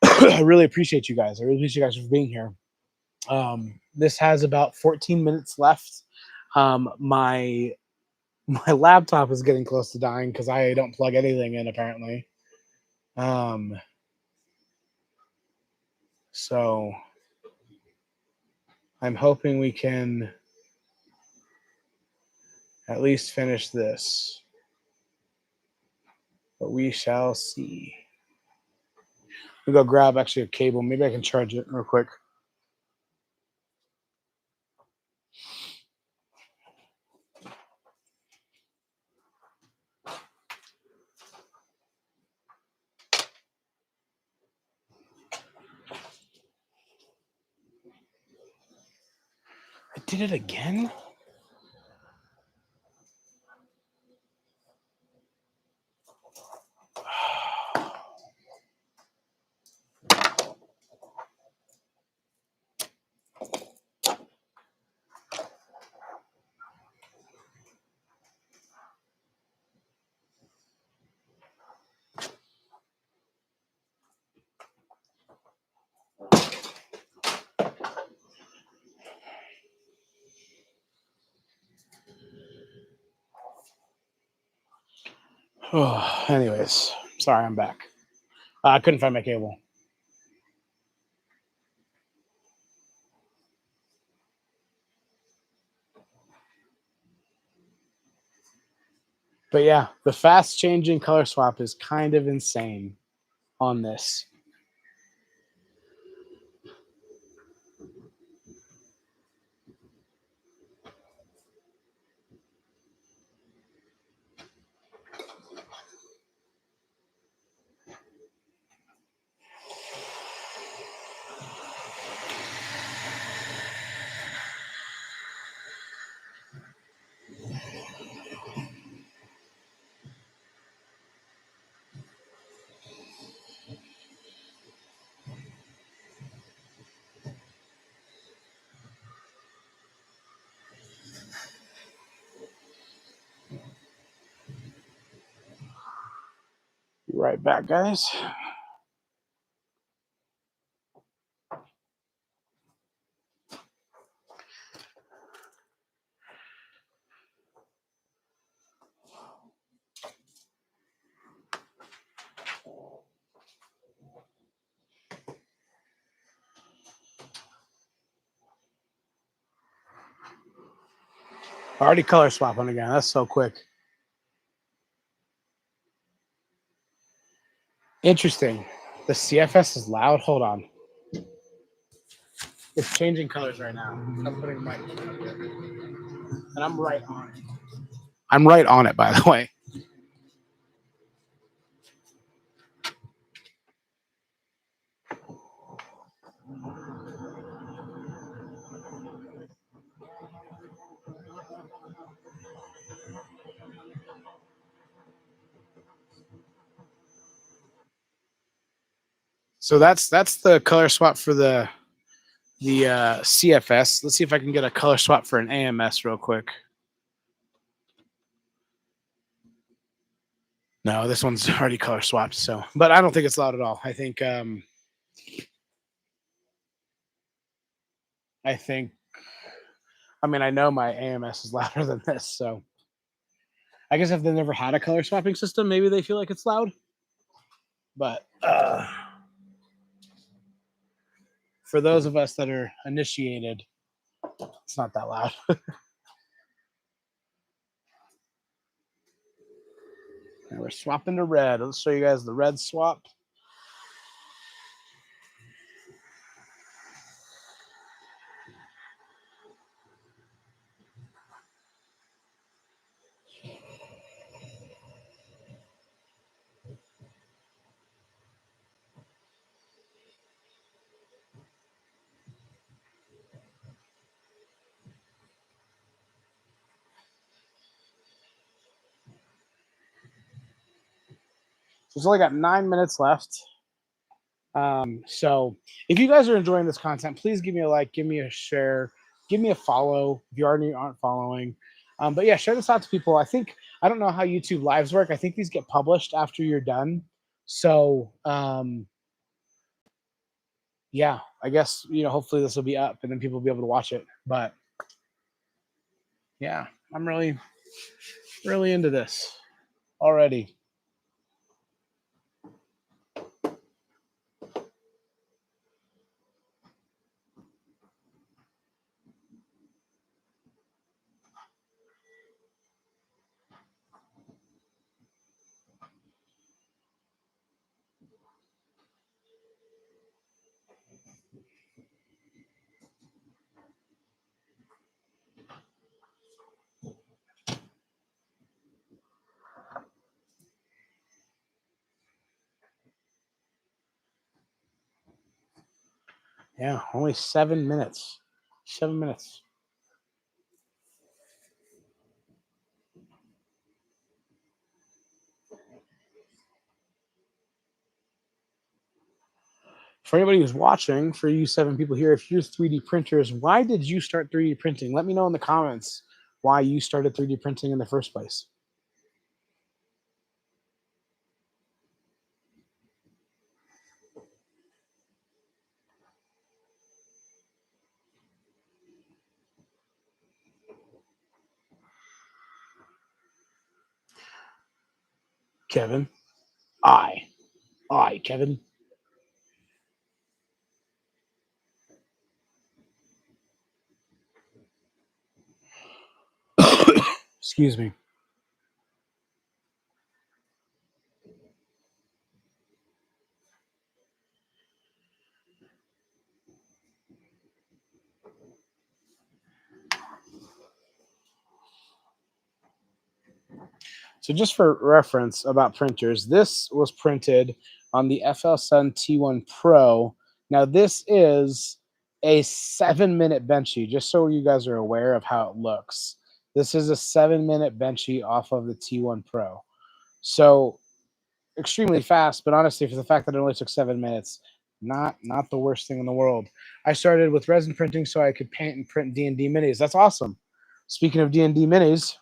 I really appreciate you guys. I really appreciate you guys for being here. This has about 14 minutes left. My laptop is getting close to dying because I don't plug anything in apparently. So I'm hoping we can at least finish this, but we shall see. We go grab actually a cable. Maybe I can charge it real quick. I did it again? Oh, anyways, sorry, I'm back. I couldn't find my cable. But yeah, the fast changing color swap is kind of insane on this. Be right back, guys. Already color swapping again. That's so quick. Interesting. The CFS is loud. Hold on. It's changing colors right now. I'm putting my and I'm right on it. I'm right on it, by the way. So that's the color swap for the CFS. Let's see if I can get a color swap for an AMS real quick. No, this one's already color swapped. So, but I don't think it's loud at all. I think I mean, I know my AMS is louder than this, so I guess if they've never had a color swapping system, maybe they feel like it's loud. But for those of us that are initiated, it's not that loud. And we're swapping to red. Let's show you guys the red swap. So it's only got 9 minutes left. So if you guys are enjoying this content, please give me a like, give me a share, give me a follow if you already aren't following. But yeah, share this out to people. I don't know how YouTube lives work. I think these get published after you're done. So yeah, I guess hopefully this will be up and then people will be able to watch it. But yeah, I'm really, really into this already. Yeah, only 7 minutes. 7 minutes. For anybody who's watching, for you 7 people here, if you're 3D printers, why did you start 3D printing? Let me know in the comments why you started 3D printing in the first place. Kevin. I, Kevin. Excuse me. So just for reference about printers, this was printed on the FL-Sun T1 Pro. Now this is a 7-minute benchy, just so you guys are aware of how it looks. This is a 7-minute benchy off of the T1 Pro. So extremely fast, but honestly, for the fact that it only took 7 minutes, not the worst thing in the world. I started with resin printing so I could paint and print D&D minis. That's awesome. Speaking of D&D minis,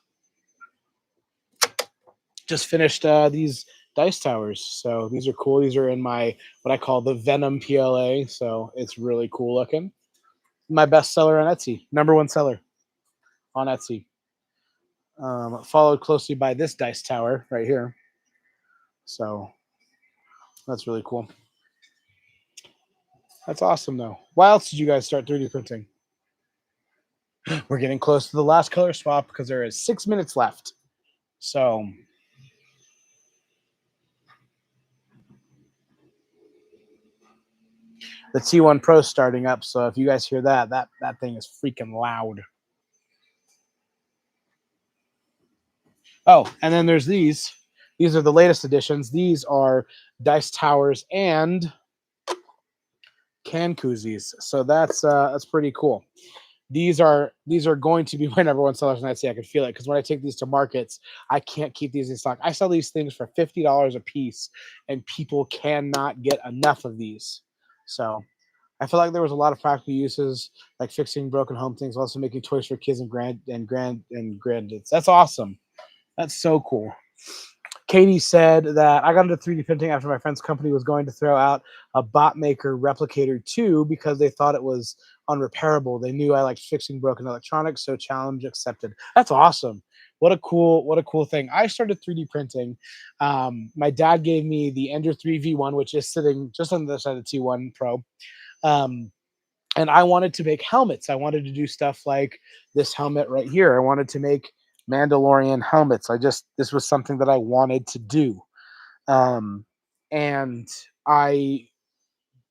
just finished these dice towers. So these are cool. These are in my what I call the Venom PLA. So it's really cool looking. My best seller on Etsy, #1 seller on Etsy. Followed closely by this dice tower right here. So that's really cool. That's awesome though. Why else did you guys start 3D printing? We're getting close to the last color swap because there is 6 minutes left. So the T1 Pro starting up. So if you guys hear that, that thing is freaking loud. Oh, and then there's these. These are the latest editions. These are dice towers and can koozies. So that's pretty cool. These are going to be my #1 sellers on Etsy. I can feel it because when I take these to markets, I can't keep these in stock. I sell these things for $50 a piece, and people cannot get enough of these. So I feel like there was a lot of practical uses, like fixing broken home things, also making toys for kids and grandkids. That's awesome. That's so cool. Katie said that I got into 3D printing after my friend's company was going to throw out a bot maker replicator 2 because they thought it was unrepairable. They knew I liked fixing broken electronics, so challenge accepted. That's awesome. What a cool thing. I started 3D printing. My dad gave me the Ender 3V1, which is sitting just on the other side of the T1 Pro. And I wanted to make helmets. I wanted to do stuff like this helmet right here. I wanted to make Mandalorian helmets. This was something that I wanted to do. And I,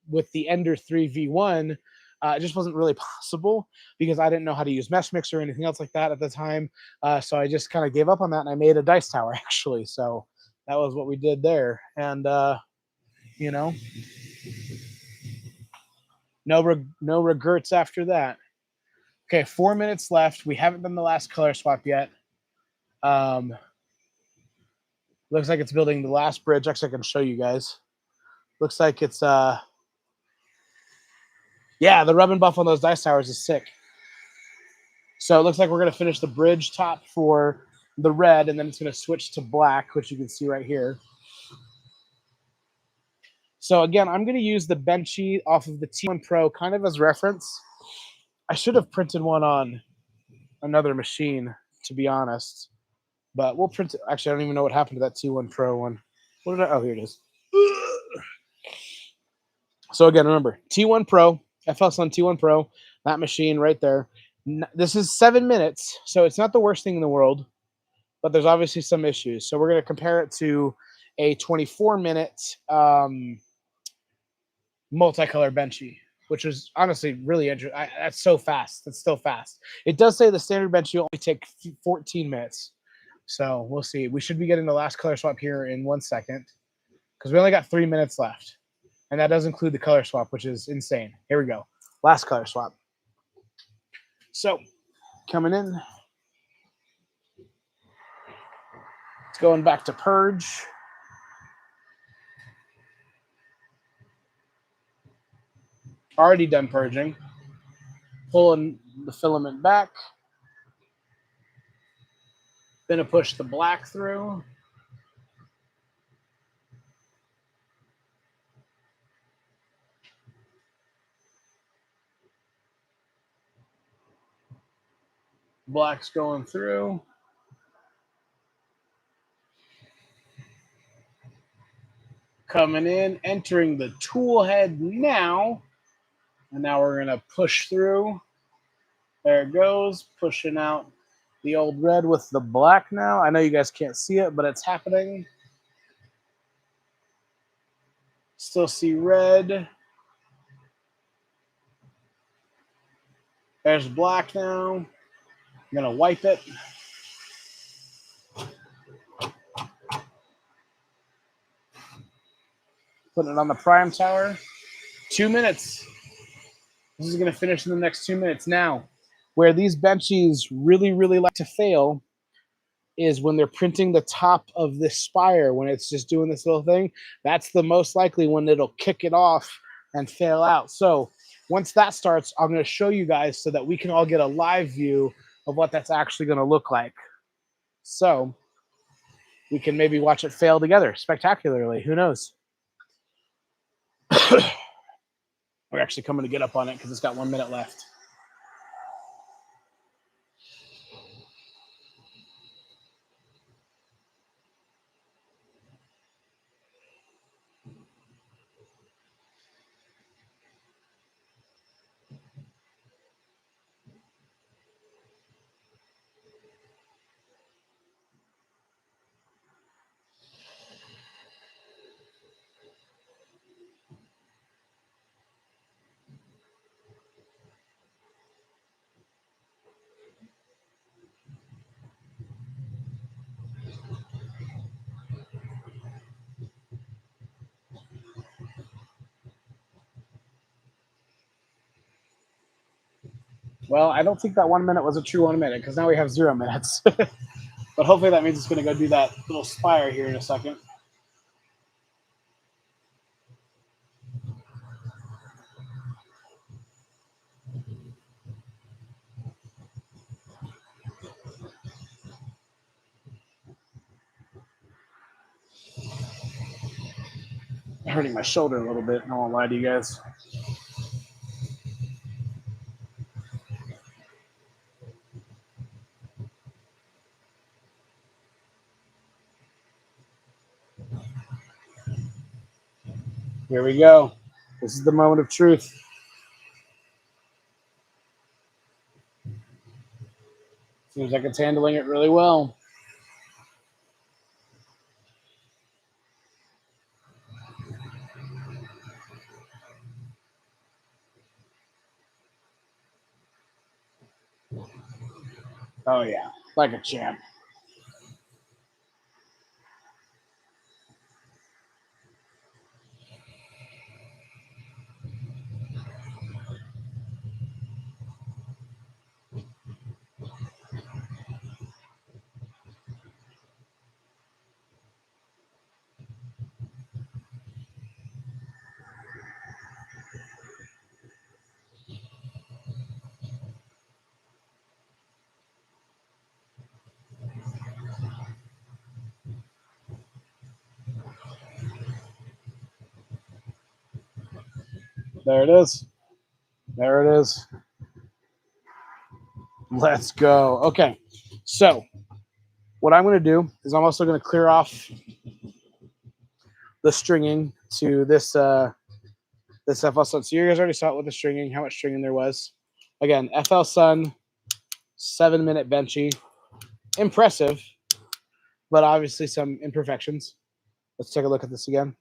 with the Ender 3V1, it just wasn't really possible because I didn't know how to use Mesh Mixer or anything else like that at the time. So I just kind of gave up on that and I made a dice tower actually. So that was what we did there. And, you know, no regrets after that. Okay, 4 minutes left. We haven't done the last color swap yet. Looks like it's building the last bridge. Actually, I can show you guys. Looks like it's yeah, the rub and buff on those dice towers is sick. So it looks like we're gonna finish the bridge top for the red, and then it's gonna switch to black, which you can see right here. So again, I'm gonna use the benchy off of the T1 Pro kind of as reference. I should have printed one on another machine, to be honest. But we'll print it. Actually, I don't even know what happened to that T1 Pro one. What did I? Oh, here it is. So again, remember T1 Pro, FL-Sun T1 Pro, that machine right there. This is 7 minutes, so it's not the worst thing in the world, but there's obviously some issues. So we're going to compare it to a 24-minute multicolor benchy, which was honestly really interesting. That's so fast. That's still fast. It does say the standard benchy only take 14 minutes. So we'll see. We should be getting the last color swap here in 1 second because we only got 3 minutes left. And that does include the color swap, which is insane. Here we go. Last color swap. So coming in. It's going back to purge. Already done purging. Pulling the filament back. Gonna push the black through. Black's going through. coming in, entering the tool head now. And now we're going to push through. There it goes, pushing out the old red with the black now. I know you guys can't see it, but it's happening. Still see red. There's black now. I'm going to wipe it. Put it on the prime tower. 2 minutes. This is going to finish in the next 2 minutes. Now, where these benchies really, really like to fail is when they're printing the top of this spire, when it's just doing this little thing. That's the most likely when it'll kick it off and fail out. So once that starts, I'm going to show you guys so that we can all get a live view of what that's actually going to look like. So we can maybe watch it fail together spectacularly. Who knows? We're actually coming to get up on it because it's got 1 minute left. Well, I don't think that 1 minute was a true 1 minute because now we have 0 minutes. But hopefully that means it's going to go do that little spire here in a second. Hurting my shoulder a little bit, I won't lie to you guys. Here we go. This is the moment of truth. Seems like it's handling it really well. Oh, yeah. Like a champ. There it is. There it is. Let's go. Okay. So what I'm going to do is I'm also going to clear off the stringing to this this FL Sun. So you guys already saw it with the stringing, how much stringing there was. Again, FL Sun, 7 minute benchy. Impressive, but obviously some imperfections. Let's take a look at this again.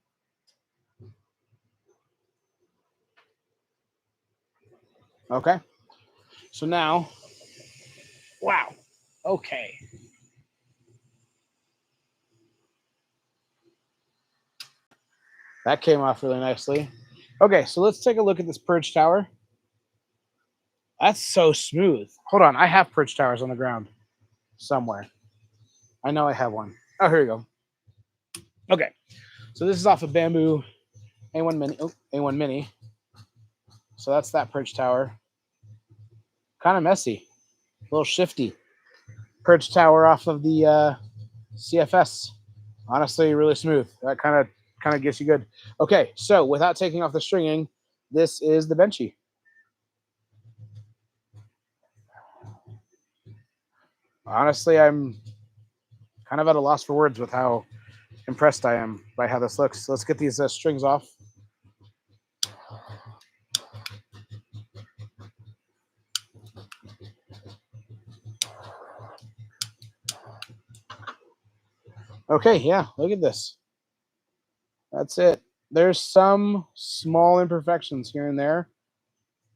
Okay. So now, wow. Okay. That came off really nicely. Okay, so let's take a look at this purge tower. That's so smooth. Hold on, I have purge towers on the ground somewhere. I know I have one. Oh, here we go. Okay, so this is off of Bamboo A1 Mini. Oh, A1 Mini. So that's that purge tower. Kind of messy, a little shifty. Purge tower off of the CFS. Honestly, really smooth. That kind of gets you good. Okay, so without taking off the stringing, this is the benchy. Honestly, I'm kind of at a loss for words with how impressed I am by how this looks. So let's get these strings off. Okay, yeah, look at this. That's it. There's some small imperfections here and there,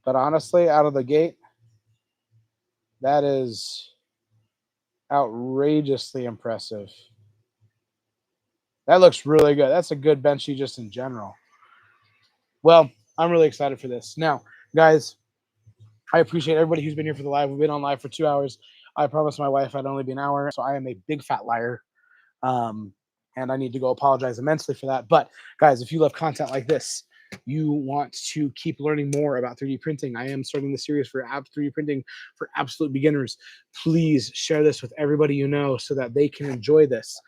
but honestly, out of the gate, that is outrageously impressive. That looks really good. That's a good benchy just in general. Well, I'm really excited for this. Now, guys, I appreciate everybody who's been here for the live. We've been on live for 2 hours. I promised my wife I'd only be an hour, so I am a big fat liar. And I need to go apologize immensely for that. But guys, if you love content like this, you want to keep learning more about 3D printing, I am starting the series for 3D printing for absolute beginners. Please share this with everybody you know so that they can enjoy this.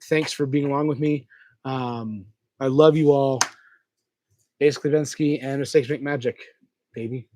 Thanks for being along with me. I love you all. Basically, Vensky and Mistakes Make Magic, baby.